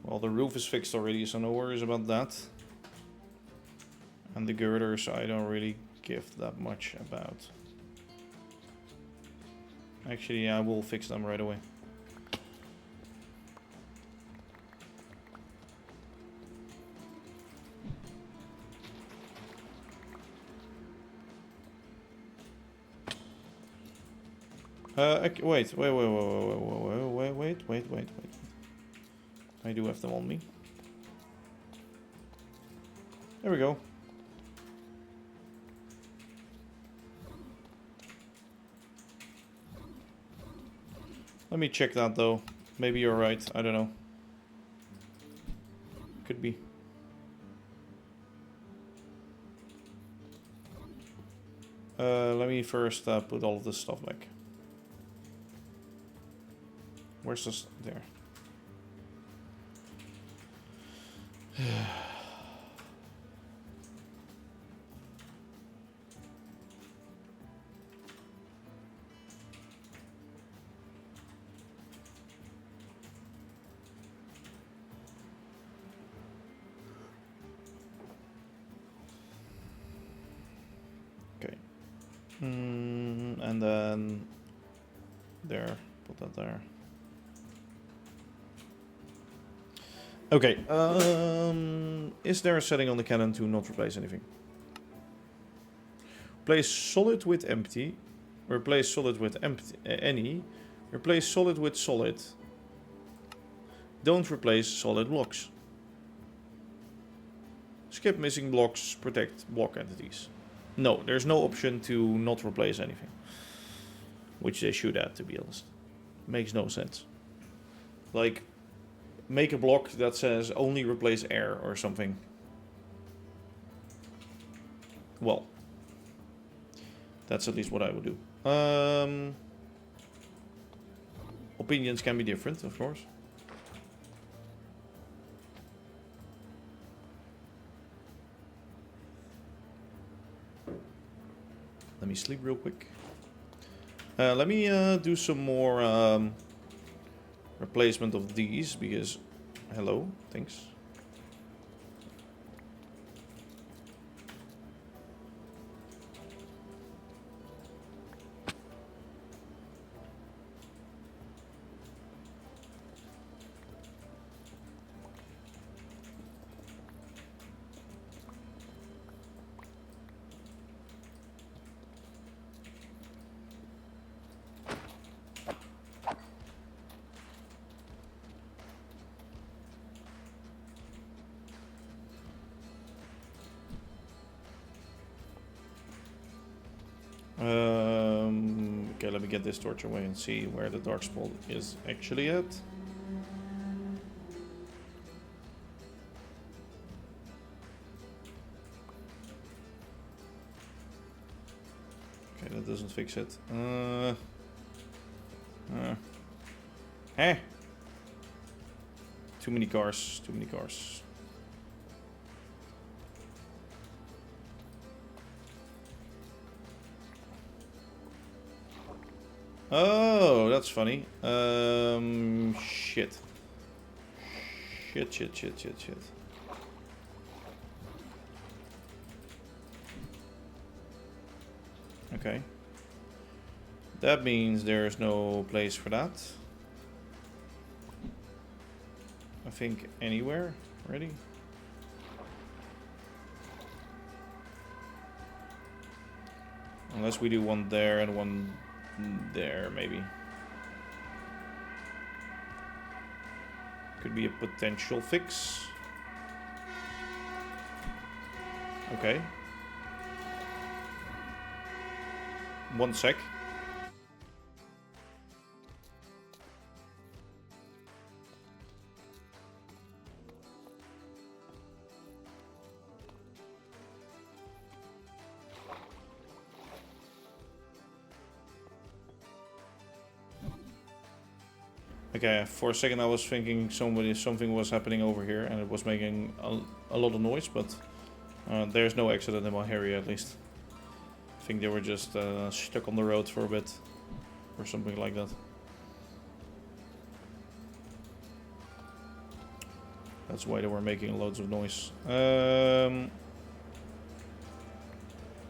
Well, the roof is fixed already, so no worries about that. And the girders I don't really give that much about. Actually, I will fix them right away. Wait. I do have them on me. There we go. Let me check that though. Maybe you're right. I don't know. Could be. Let me first put all of this stuff back. Where's this? There. Okay. And then there. Put that there. Okay, is there a setting on the cannon to not replace anything? Replace solid with empty. Replace solid with empty. Any. Replace solid with solid. Don't replace solid blocks. Skip missing blocks. Protect block entities. No, there's no option to not replace anything. Which they should add, to be honest. Makes no sense. Like, make a block that says only replace air or something. Well, that's at least what I would do. Opinions can be different, of course. Let me sleep real quick. Let me do some more replacement of these, because hello, thanks. Okay, let me get this torch away and see where the dark spot is actually at. Okay, that doesn't fix it. Too many cars, too many cars. Oh, that's funny. Shit. Shit. Okay. That means there's no place for that. I think anywhere. Ready? Unless we do one there and one there, maybe. Could be a potential fix. Okay. 1 sec. Okay, for a second I was thinking something was happening over here and it was making a lot of noise, but there's no accident in my area at least. I think they were just stuck on the road for a bit or something like that. That's why they were making loads of noise.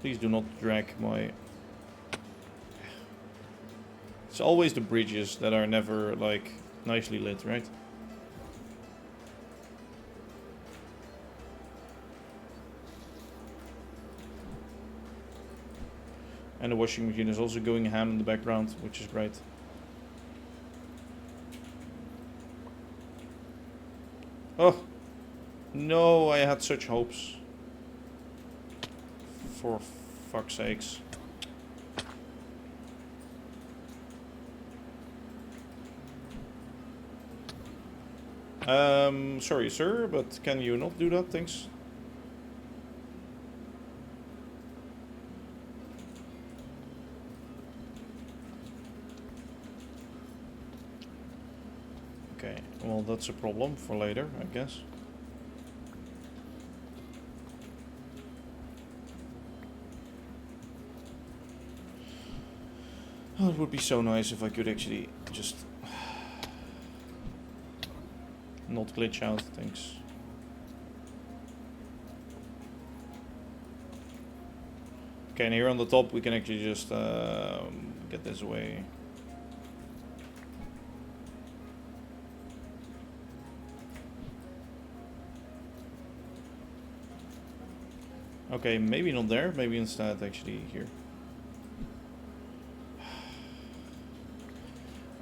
Please do not drag my... It's always the bridges that are never, like, nicely lit, right? And the washing machine is also going ham in the background, which is great. Oh, no, I had such hopes. For fuck's sakes. Sorry, sir, but can you not do that? Thanks. Okay, well, that's a problem for later, I guess. Oh, it would be so nice if I could actually just not glitch out, thanks. Okay, and here on the top we can actually just get this away. Okay, maybe not there, maybe instead actually here.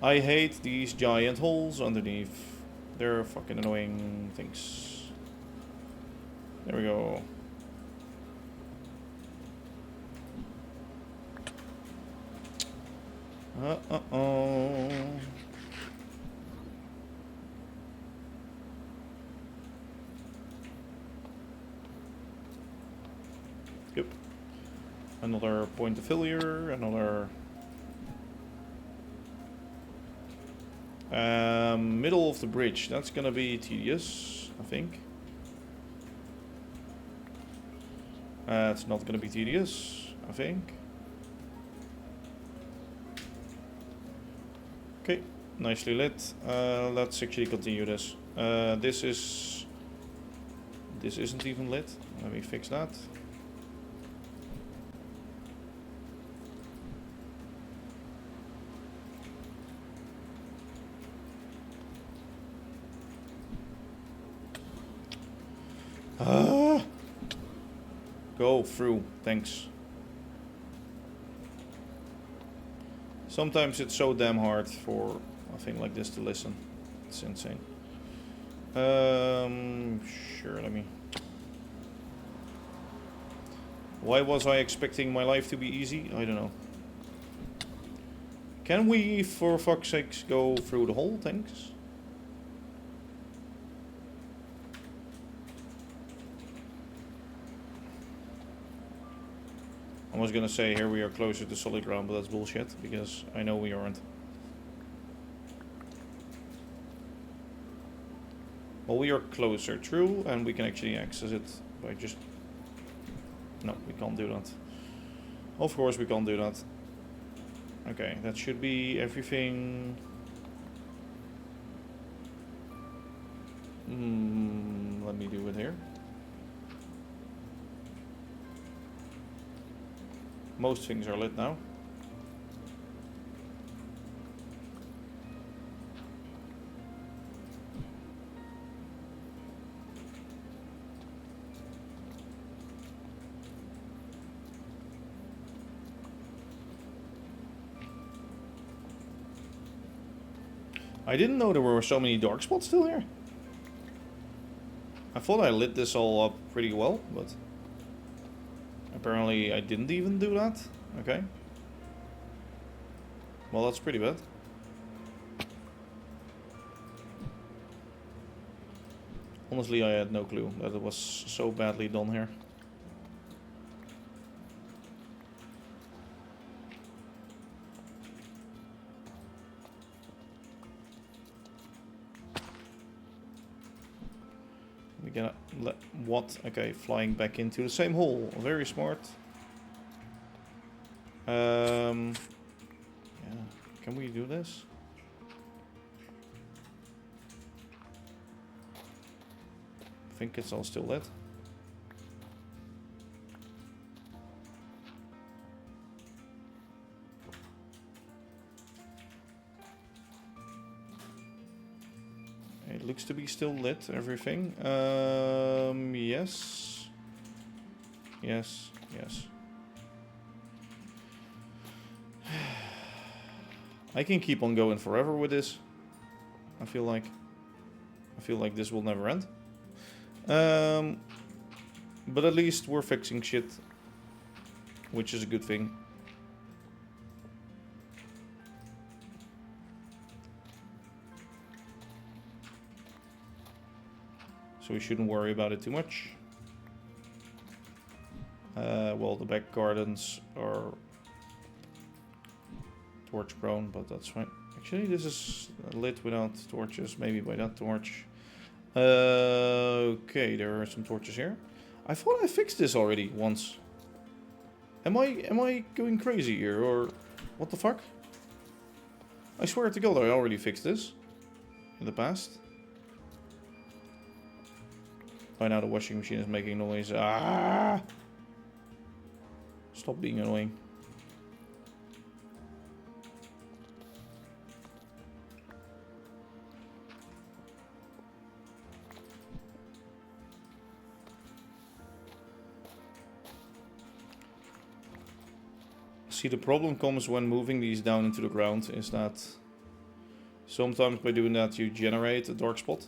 I hate these giant holes underneath. They're fucking annoying things. There we go. Uh-oh. Yep. Another point of failure, another... middle of the bridge, that's gonna be tedious, I think. It's not gonna be tedious, I think. Okay, nicely lit. Let's actually continue this. This isn't even lit. Let me fix that. Go through, thanks. Sometimes it's so damn hard for a thing like this to listen. It's insane. Sure, let me... Why was I expecting my life to be easy? I don't know. Can we, for fuck's sakes, go through the hole? Thanks. I was gonna say here we are closer to solid ground, but that's bullshit, because I know we aren't. Well, we are closer, true, and we can actually access it by just... No, we can't do that. Of course we can't do that. Okay, that should be everything... let me do it here. Most things are lit now. I didn't know there were so many dark spots still here. I thought I lit this all up pretty well, but... Apparently I didn't even do that. Okay. Well, that's pretty bad. Honestly, I had no clue that it was so badly done here. We gonna let what? Okay, flying back into the same hole. Very smart. Yeah. Can we do this? I think it's all still lit. It looks to be still lit, everything. Yes. Yes, yes. I can keep on going forever with this. I feel like this will never end. But at least we're fixing shit, which is a good thing. So we shouldn't worry about it too much. Well, the back gardens are torch prone, but that's fine. Actually, this is lit without torches, maybe by that torch. Okay, there are some torches here. I thought I fixed this already once. Am I going crazy here, or what the fuck? I swear to God I already fixed this in the past. By now the washing machine is making noise. Ah! Stop being annoying. See, the problem comes when moving these down into the ground is that sometimes by doing that you generate a dark spot.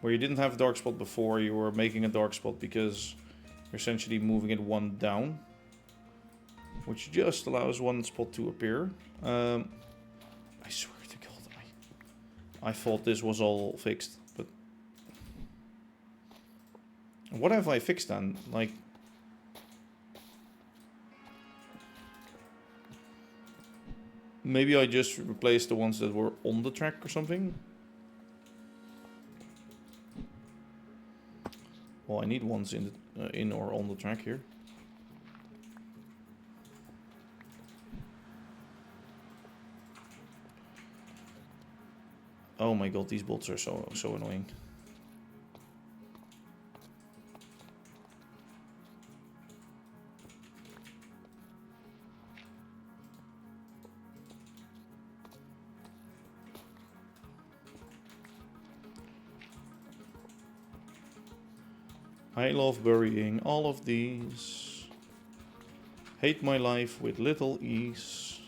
Where you didn't have a dark spot before, you were making a dark spot because you're essentially moving it one down. Which just allows one spot to appear. I swear to God, I thought this was all fixed, but... What have I fixed then? Like... Maybe I just replaced the ones that were on the track or something? Well, I need ones in or on the track here. Oh my God, these bolts are so annoying. I love burying all of these. Hate my life with little ease.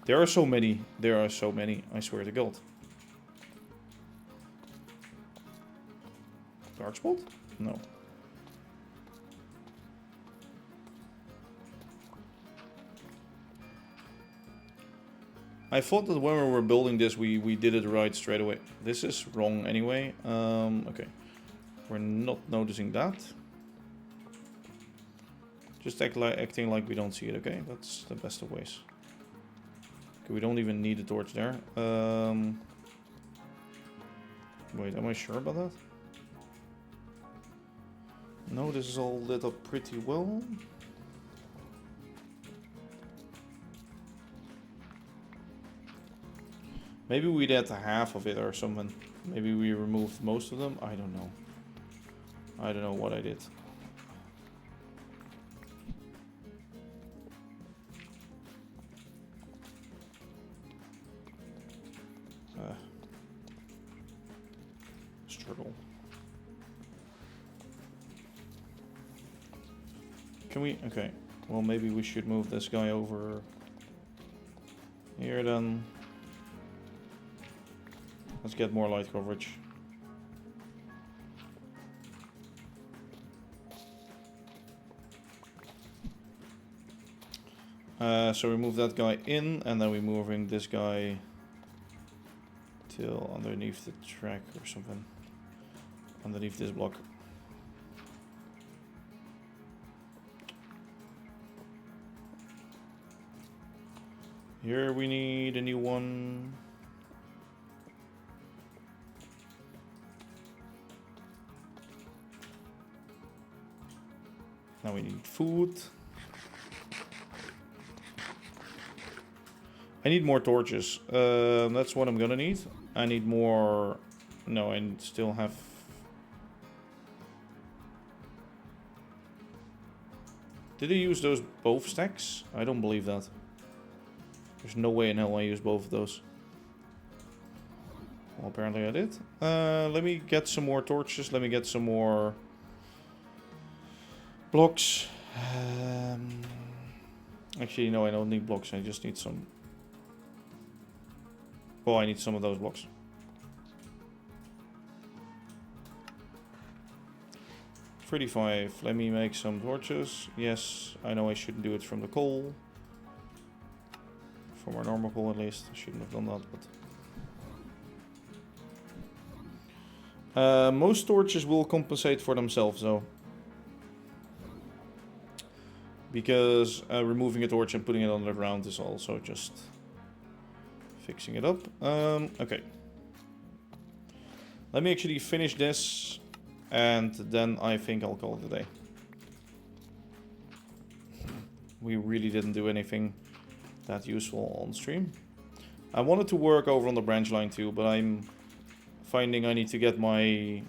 There are so many. There are so many. I swear to God. Dark spot? No. I thought that when we were building this, we did it right straight away. This is wrong anyway. Okay. We're not noticing that. Just acting like we don't see it, okay? That's the best of ways. Okay, we don't even need a torch there. Wait, am I sure about that? No, this is all lit up pretty well. Maybe we did half of it or something. Maybe we removed most of them. I don't know. I don't know what I did. Struggle. Can we? Okay. Well, maybe we should move this guy over here then. Let's get more light coverage. So we move that guy in, and then we're moving this guy till underneath the track or something. Underneath this block. Here we need a new one. Now we need food. I need more torches. That's what I'm gonna need. I need more... No, I still have... Did I use those both stacks? I don't believe that. There's no way in hell I used both of those. Well, apparently I did. Let me get some more torches. Let me get some more... blocks. Actually, no, I don't need blocks. I just need some. Oh, I need some of those blocks. $35. Let me make some torches. Yes, I know I shouldn't do it from the coal. From our normal coal, at least. I shouldn't have done that, but most torches will compensate for themselves, though. Because removing a torch and putting it underground is also just fixing it up. Okay. Let me actually finish this, and then I think I'll call it a day. We really didn't do anything that useful on stream. I wanted to work over on the branch line too, but I'm finding I need to get my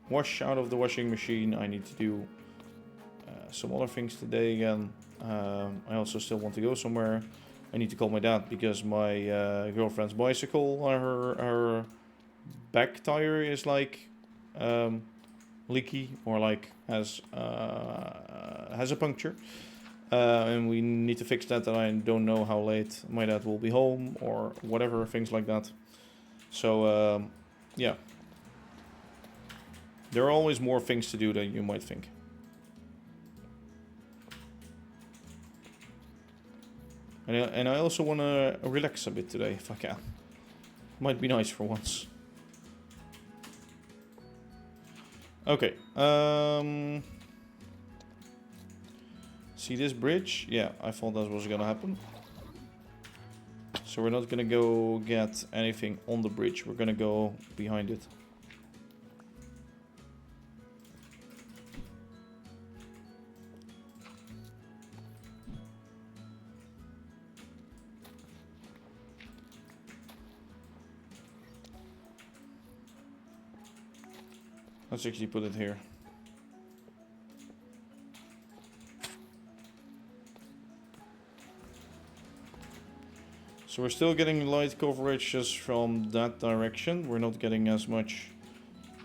wash out of the washing machine. I need to do some other things today again. I also still want to go somewhere. I need to call my dad because my girlfriend's bicycle, her back tire is like leaky or like has a puncture. And we need to fix that, and I don't know how late my dad will be home or whatever, things like that. So, yeah. There are always more things to do than you might think. And I also want to relax a bit today, if I can. Might be nice for once. Okay. See this bridge? Yeah, I thought that was gonna happen. So we're not gonna go get anything on the bridge. We're gonna go behind it. Let's actually put it here. So we're still getting light coverage just from that direction. We're not getting as much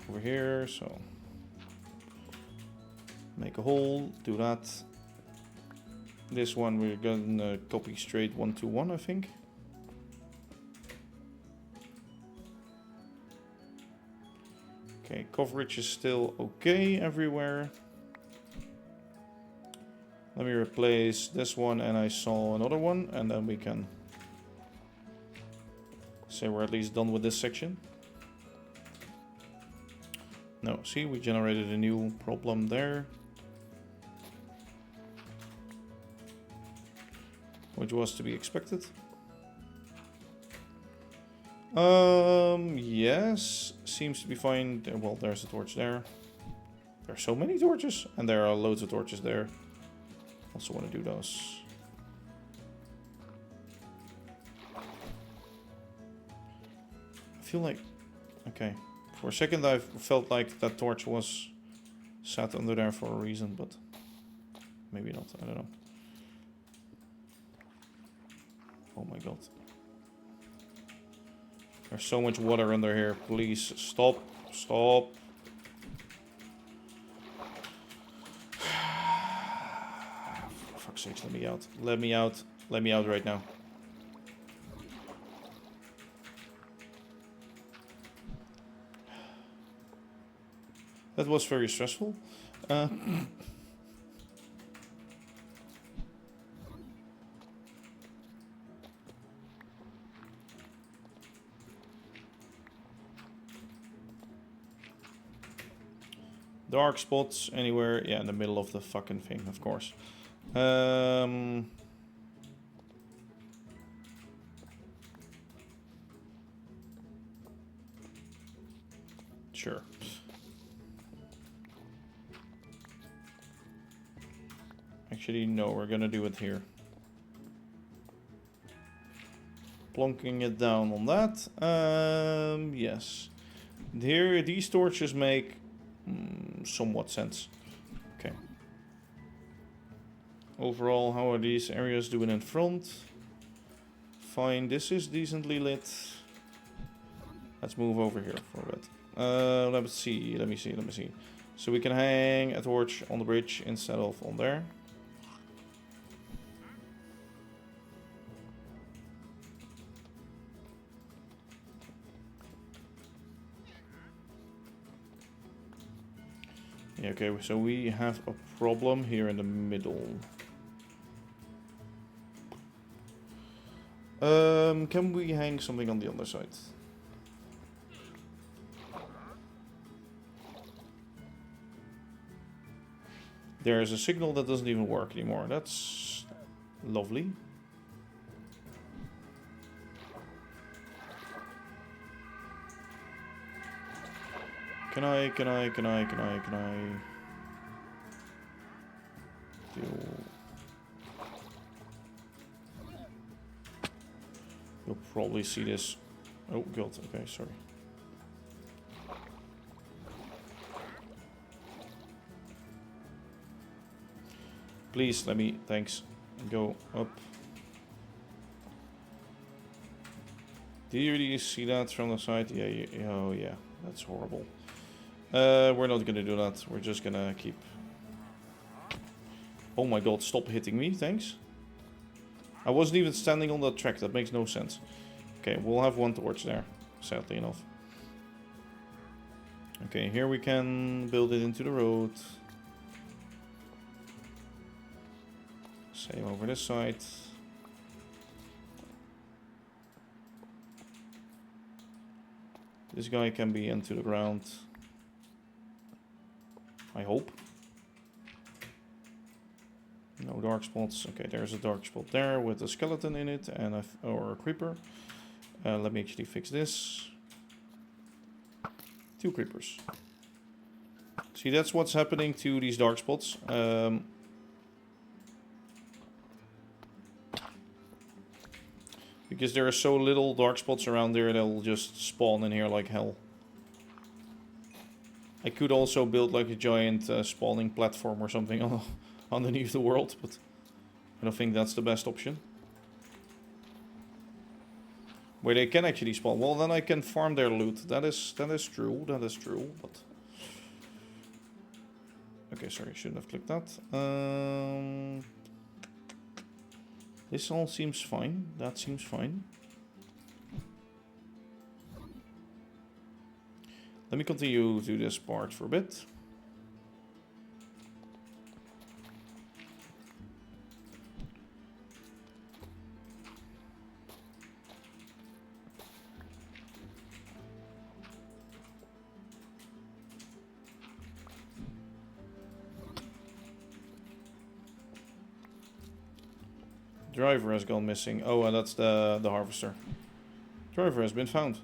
over here, so make a hole, do that. This one we're gonna copy straight 1 to 1, I think. Okay, coverage is still okay everywhere. Let me replace this one, and I saw another one, and then we can say we're at least done with this section. No, see, we generated a new problem there. Which was to be expected. Yes, seems to be fine. Well, there's a torch there. There are so many torches, and there are loads of torches there. Also want to do those. I feel like, okay, for a second I felt like that torch was sat under there for a reason, but maybe not, I don't know. Oh my god. There's so much water under here, please stop, stop. For fuck's sakes, let me out, let me out, let me out right now. That was very stressful. Dark spots anywhere. Yeah, in the middle of the fucking thing, of course. Sure. Actually, no, we're gonna do it here. Plonking it down on that. Yes. Here, these torches make somewhat sense. Okay. Overall, how are these areas doing in front? Fine, this is decently lit. Let's move over here for a bit. Let me see. So we can hang a torch on the bridge instead of on there. Yeah, okay, so we have a problem here in the middle. Can we hang something on the other side? There's a signal that doesn't even work anymore. That's lovely. Can I do... You'll probably see this. Oh god, okay, sorry. Please let me, thanks, go up. Do you really see that from the side? Yeah, oh yeah, that's horrible. We're not gonna do that. We're just gonna keep... Oh my god, stop hitting me, thanks. I wasn't even standing on that track, that makes no sense. Okay, we'll have one torch there, sadly enough. Okay, here we can build it into the road. Same over this side. This guy can be into the ground. I hope. No dark spots. Okay, there's a dark spot there with a skeleton in it and or a creeper. Let me actually fix this. 2 creepers. See, that's what's happening to these dark spots. Because there are so little dark spots around there, they'll just spawn in here like hell. I could also build like a giant spawning platform or something underneath the world, but I don't think that's the best option. Where they can actually spawn. Well, then I can farm their loot. That is true. That is true. But okay, sorry, shouldn't have clicked that. This all seems fine. That seems fine. Let me continue to this part for a bit. Driver has gone missing. Oh, and that's the harvester. Driver has been found.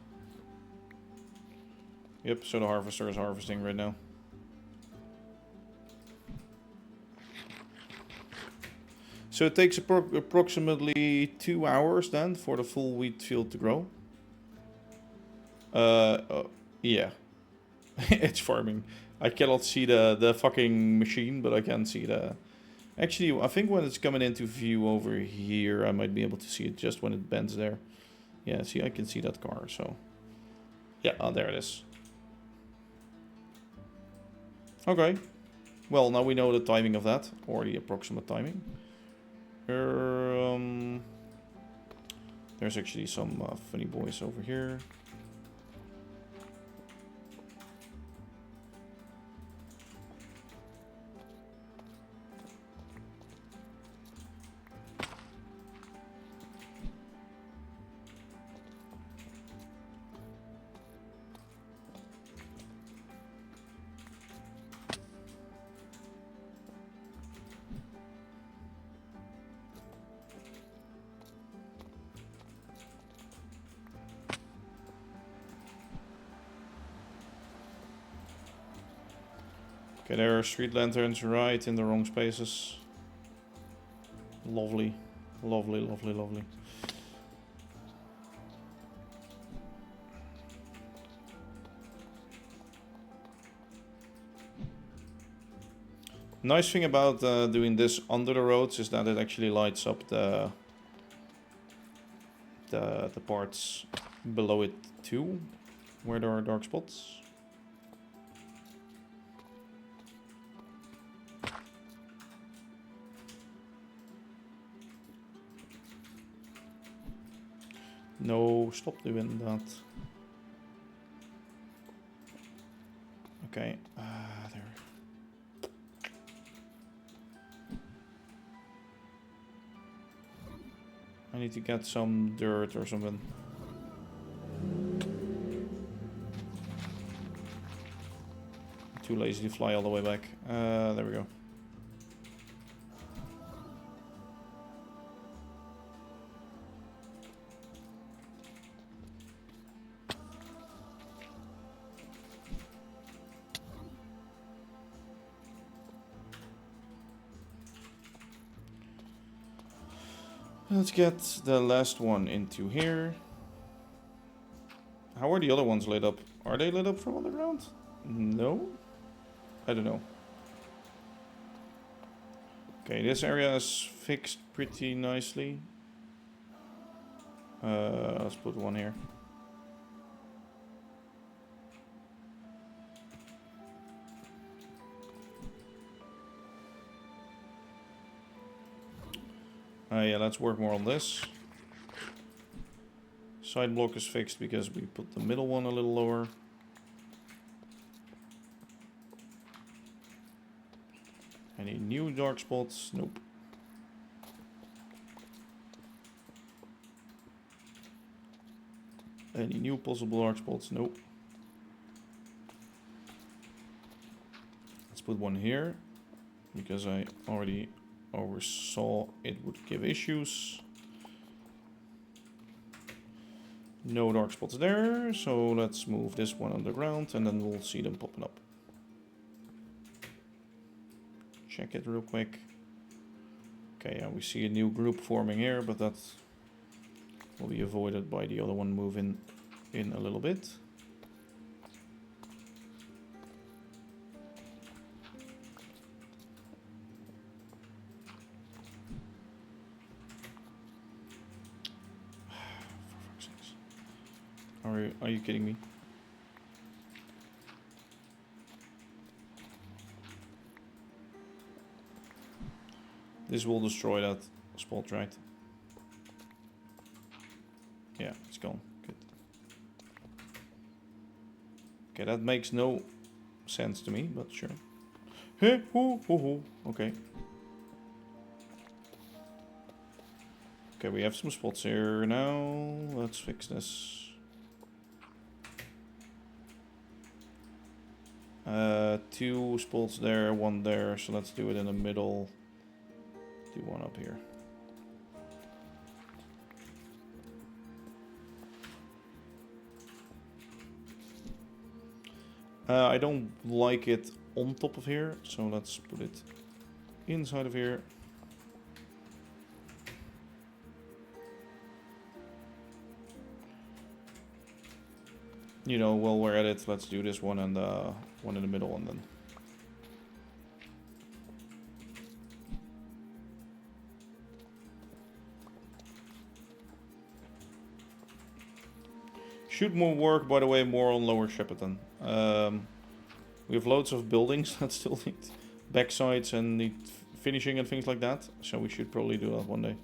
Yep, so the harvester is harvesting right now. So it takes approximately 2 hours then for the full wheat field to grow. Yeah. It's farming. I cannot see the fucking machine, but I can see the... Actually, I think when it's coming into view over here, I might be able to see it just when it bends there. Yeah, see, I can see that car, so... Yeah, oh, there it is. Okay. Well, now we know the timing of that, or the approximate timing. There's actually some funny boys over here. Okay, there are street lanterns right in the wrong spaces. Lovely. Lovely, lovely, lovely. Nice thing about doing this under the roads is that it actually lights up the parts below it too, where there are dark spots. No, stop doing that. Okay, there. I need to get some dirt or something. Too lazy to fly all the way back. There we go. Let's get the last one into here. How are the other ones lit up? Are they lit up from underground? No? I don't know. Okay, this area is fixed pretty nicely. Let's put one here. Yeah, let's work more on this. Side block is fixed because we put the middle one a little lower. Any new dark spots? Nope. Any new possible dark spots? Nope. Let's put one here because I already oversaw it would give issues. No dark spots there, so let's move this one underground and then we'll see them popping up. Check it real quick. Okay, yeah, we see a new group forming here, but that will be avoided by the other one moving in a little bit. Are you kidding me? This will destroy that spot, right? Yeah, it's gone. Good. Okay, that makes no sense to me, but sure. Hey, hoo, hoo, hoo. Okay. Okay, we have some spots here now. Let's fix this. 2 spots there, 1 there, so let's do it in the middle. Do one up here. I don't like it on top of here, so let's put it inside of here. You know, while we're at it, let's do this one and one in the middle and then. Should more work, by the way, more on Lower Shepparton. We have loads of buildings that still need backsides and need finishing and things like that, so we should probably do that one day.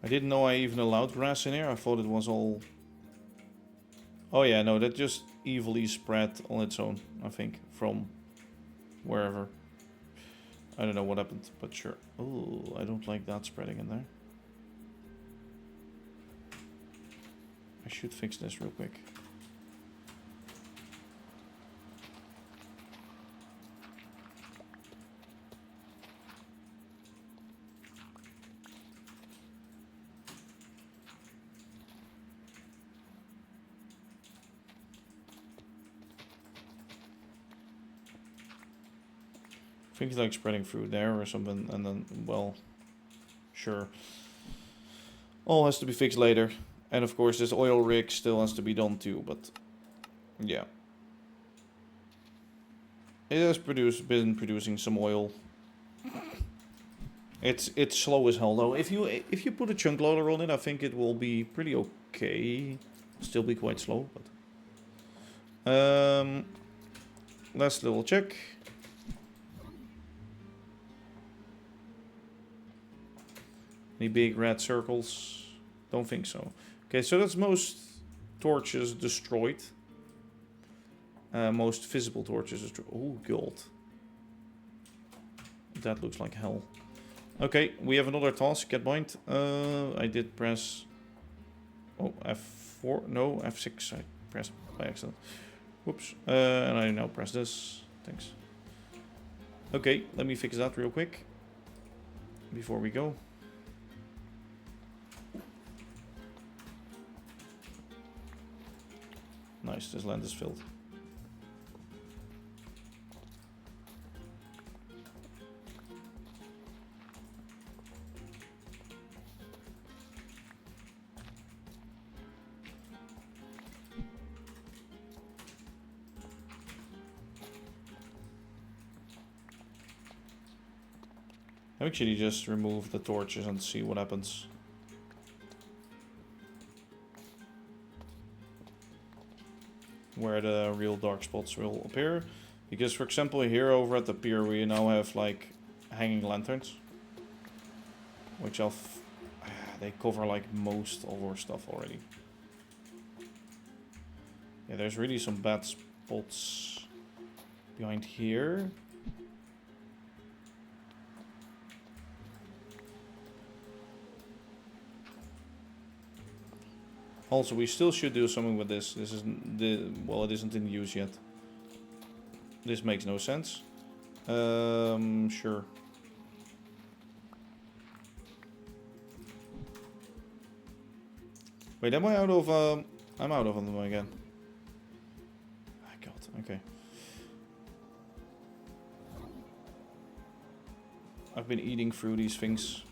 I didn't know I even allowed grass in here. I thought it was all... Oh yeah, no, that just evilly spread on its own, I think, from wherever. I don't know what happened, but sure. Oh, I don't like that spreading in there. I should fix this real quick. Things like spreading through there or something, and then, well, sure. All has to be fixed later. And of course this oil rig still has to be done too, but yeah. It has been producing some oil. It's slow as hell though. If you put a chunk loader on it, I think it will be pretty okay. Still be quite slow, but last little check. Any big red circles? Don't think so. Okay, so that's most torches destroyed. Most visible torches destroyed. Oh, gold. That looks like hell. Okay, we have another task. Get bind. I did press... Oh, F4. No, F6. I pressed by accident. Whoops. And I now press this. Thanks. Okay, let me fix that real quick. Before we go. Nice, this land is filled. I'll actually just remove the torches and see what happens. Where the real dark spots will appear. Because, for example, here over at the pier we now have like hanging lanterns. Which they cover like most of our stuff already. Yeah, there's really some bad spots behind here. Also, we still should do something with this. This isn't well, it isn't in use yet. This makes no sense. Sure. Wait, am I out of? I'm out of them again. Oh, God. Okay. I've been eating through these things.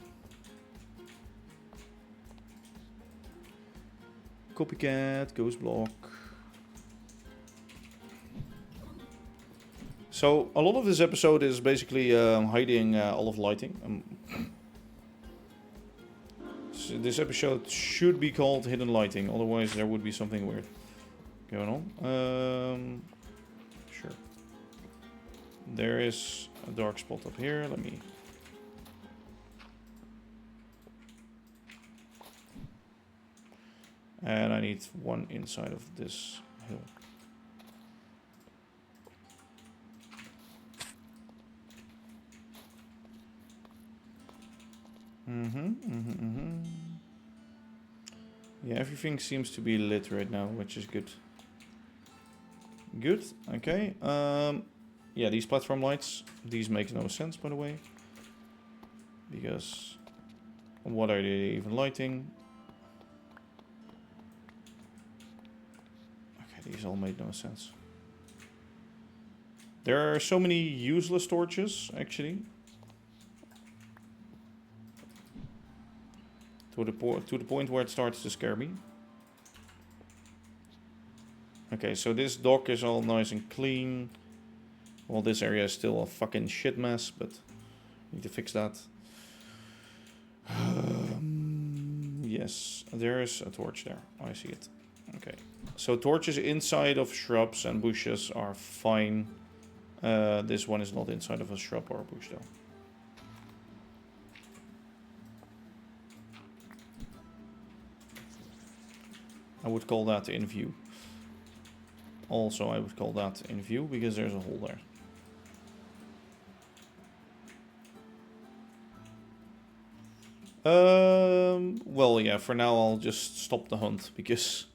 Copycat, ghost block. So a lot of this episode is basically hiding all of lighting. So this episode should be called Hidden Lighting, otherwise there would be something weird going on. Sure. There is a dark spot up here. Let me... And I need one inside of this hill. Yeah, everything seems to be lit right now, which is good. Good, okay. Yeah, these platform lights, these make no sense, by the way. Because what are they even lighting? These all made no sense. There are so many useless torches, actually. To the point where it starts to scare me. Okay, so this dock is all nice and clean. Well, this area is still a fucking shit mess, but I need to fix that. Yes, there's a torch there. I see it. Okay. So torches inside of shrubs and bushes are fine. This one is not inside of a shrub or a bush though. I would call that in view. Also, I would call that in view because there's a hole there. Well, yeah, for now I'll just stop the hunt because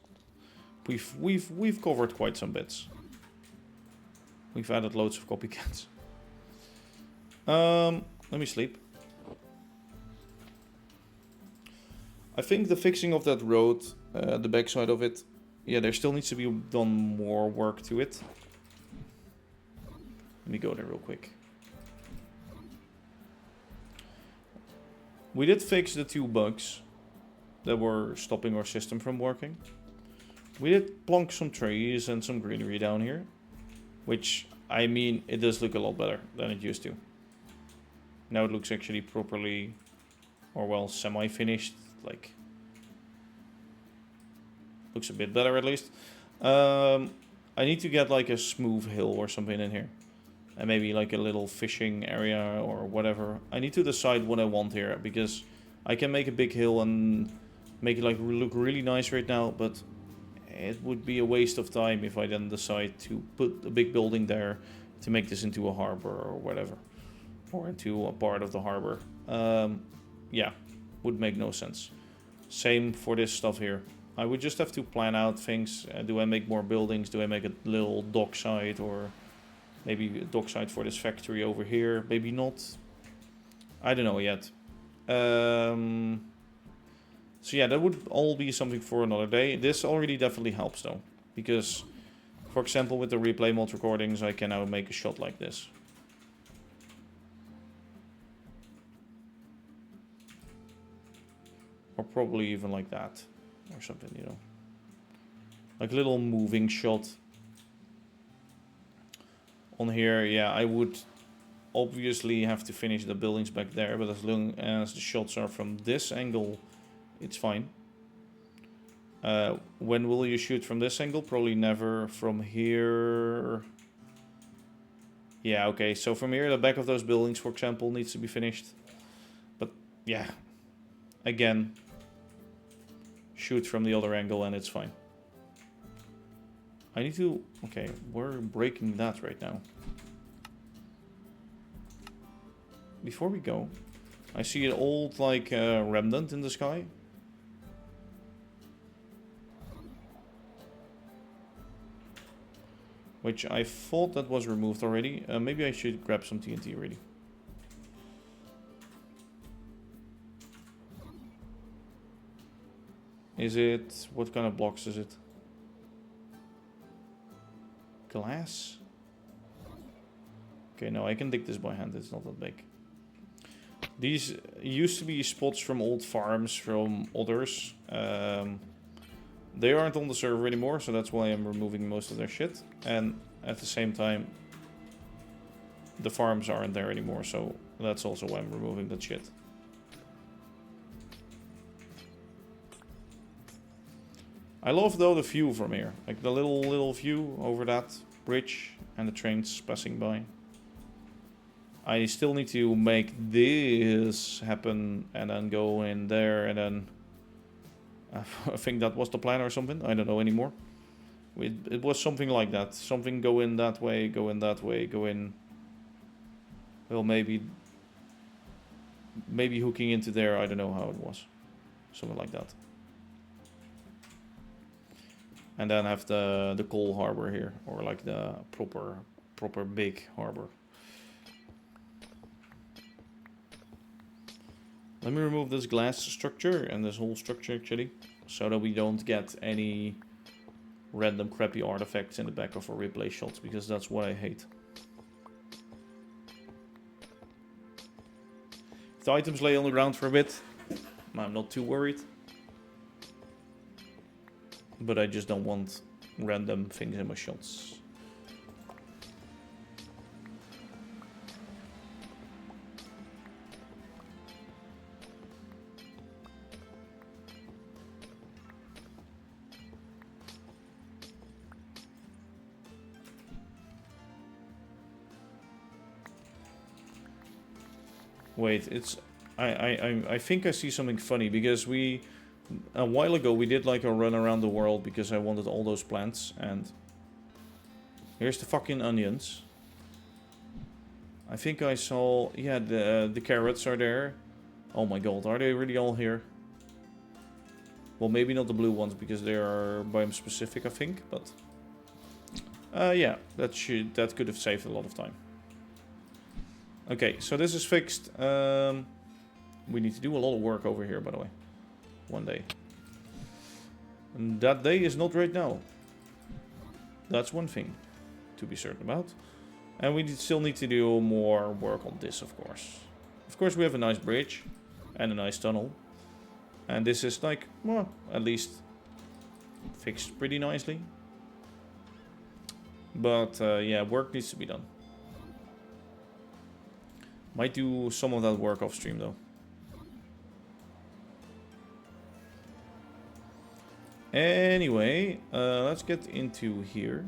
we've covered quite some bits. We've added loads of copycats. Let me sleep. I think the fixing of that road, the backside of it, yeah, there still needs to be done more work to it. Let me go there real quick. We did fix the 2 bugs that were stopping our system from working. We did plonk some trees and some greenery down here. Which, I mean, it does look a lot better than it used to. Now it looks actually properly, or well, semi-finished. Like, looks a bit better at least. I need to get like a smooth hill or something in here. And maybe like a little fishing area or whatever. I need to decide what I want here because I can make a big hill and make it like look really nice right now, but it would be a waste of time if I then decide to put a big building there to make this into a harbor or whatever, or into a part of the harbor. Yeah, would make no sense. Same for this stuff here. I would just have to plan out things. Do I make more buildings? Do I make a little dock site, or maybe a dock site for this factory over here? Maybe not. I don't know yet. So yeah, that would all be something for another day. This already definitely helps though, because, for example, with the replay mod recordings, I can now make a shot like this. Or probably even like that, or something, you know. Like a little moving shot. On here, yeah, I would obviously have to finish the buildings back there, but as long as the shots are from this angle, it's fine. When will you shoot from this angle? Probably never. From here... Yeah, okay, so from here, the back of those buildings, for example, needs to be finished. But, yeah. Again, shoot from the other angle and it's fine. I need to... Okay, we're breaking that right now. Before we go, I see an old, like, remnant in the sky. Which I thought that was removed already. Maybe I should grab some TNT already. Is it... What kind of blocks is it? Glass? Okay, no, I can dig this by hand. It's not that big. These used to be spots from old farms from others. They aren't on the server anymore, so that's why I'm removing most of their shit. And at the same time, the farms aren't there anymore, so that's also why I'm removing that shit. I love though the view from here, like the little view over that bridge and the trains passing by. I still need to make this happen and then go in there and then... I think that was the plan or something. I don't know anymore. It was something like that. Something go in that way, go in that way, go in... Well, maybe hooking into there. I don't know how it was. Something like that. And then have the coal harbor here. Or like the proper big harbor. Let me remove this glass structure and this whole structure actually, so that we don't get any random crappy artifacts in the back of our replay shots, because that's what I hate. If the items lay on the ground for a bit, I'm not too worried. But I just don't want random things in my shots. Wait, it's... I think I see something funny, because we... A while ago we did like a run around the world because I wanted all those plants, and... Here's the fucking onions. I think I saw... Yeah, the carrots are there. Oh my god, are they really all here? Well, maybe not the blue ones, because they are biome specific, I think, but... yeah, that could have saved a lot of time. Okay, so this is fixed. We need to do a lot of work over here, by the way. One day. And that day is not right now. That's one thing to be certain about. And we still need to do more work on this, of course. Of course, we have a nice bridge and a nice tunnel. And this is like, well, at least fixed pretty nicely. But yeah, work needs to be done. Might do some of that work off stream though. Anyway, let's get into here.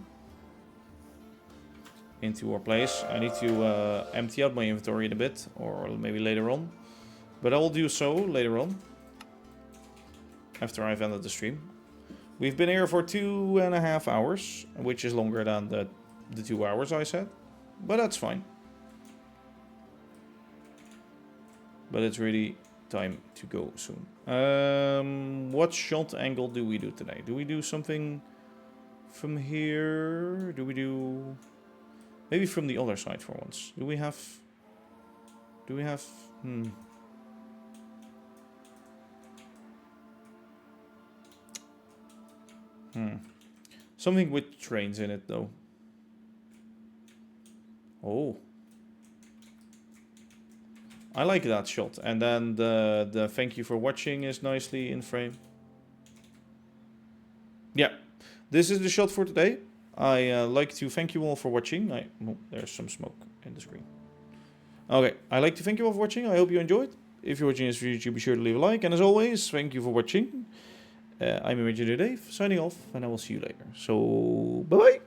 Into our place. I need to empty out my inventory in a bit, or maybe later on. But I will do so later on. After I've ended the stream. We've been here for 2.5 hours, which is longer than the 2 hours I said. But that's fine. But it's really time to go soon. What shot angle do we do today? Do we do something from here? Do we do... Maybe from the other side for once. Do we have... Something with trains in it, though. Oh. I like that shot. And then the thank you for watching is nicely in frame. Yeah. This is the shot for today. I like to thank you all for watching. Oh, there's some smoke in the screen. Okay. I like to thank you all for watching. I hope you enjoyed. If you're watching this video, be sure to leave a like. And as always, thank you for watching. I'm ImagineerDave, signing off, and I will see you later. So, bye-bye!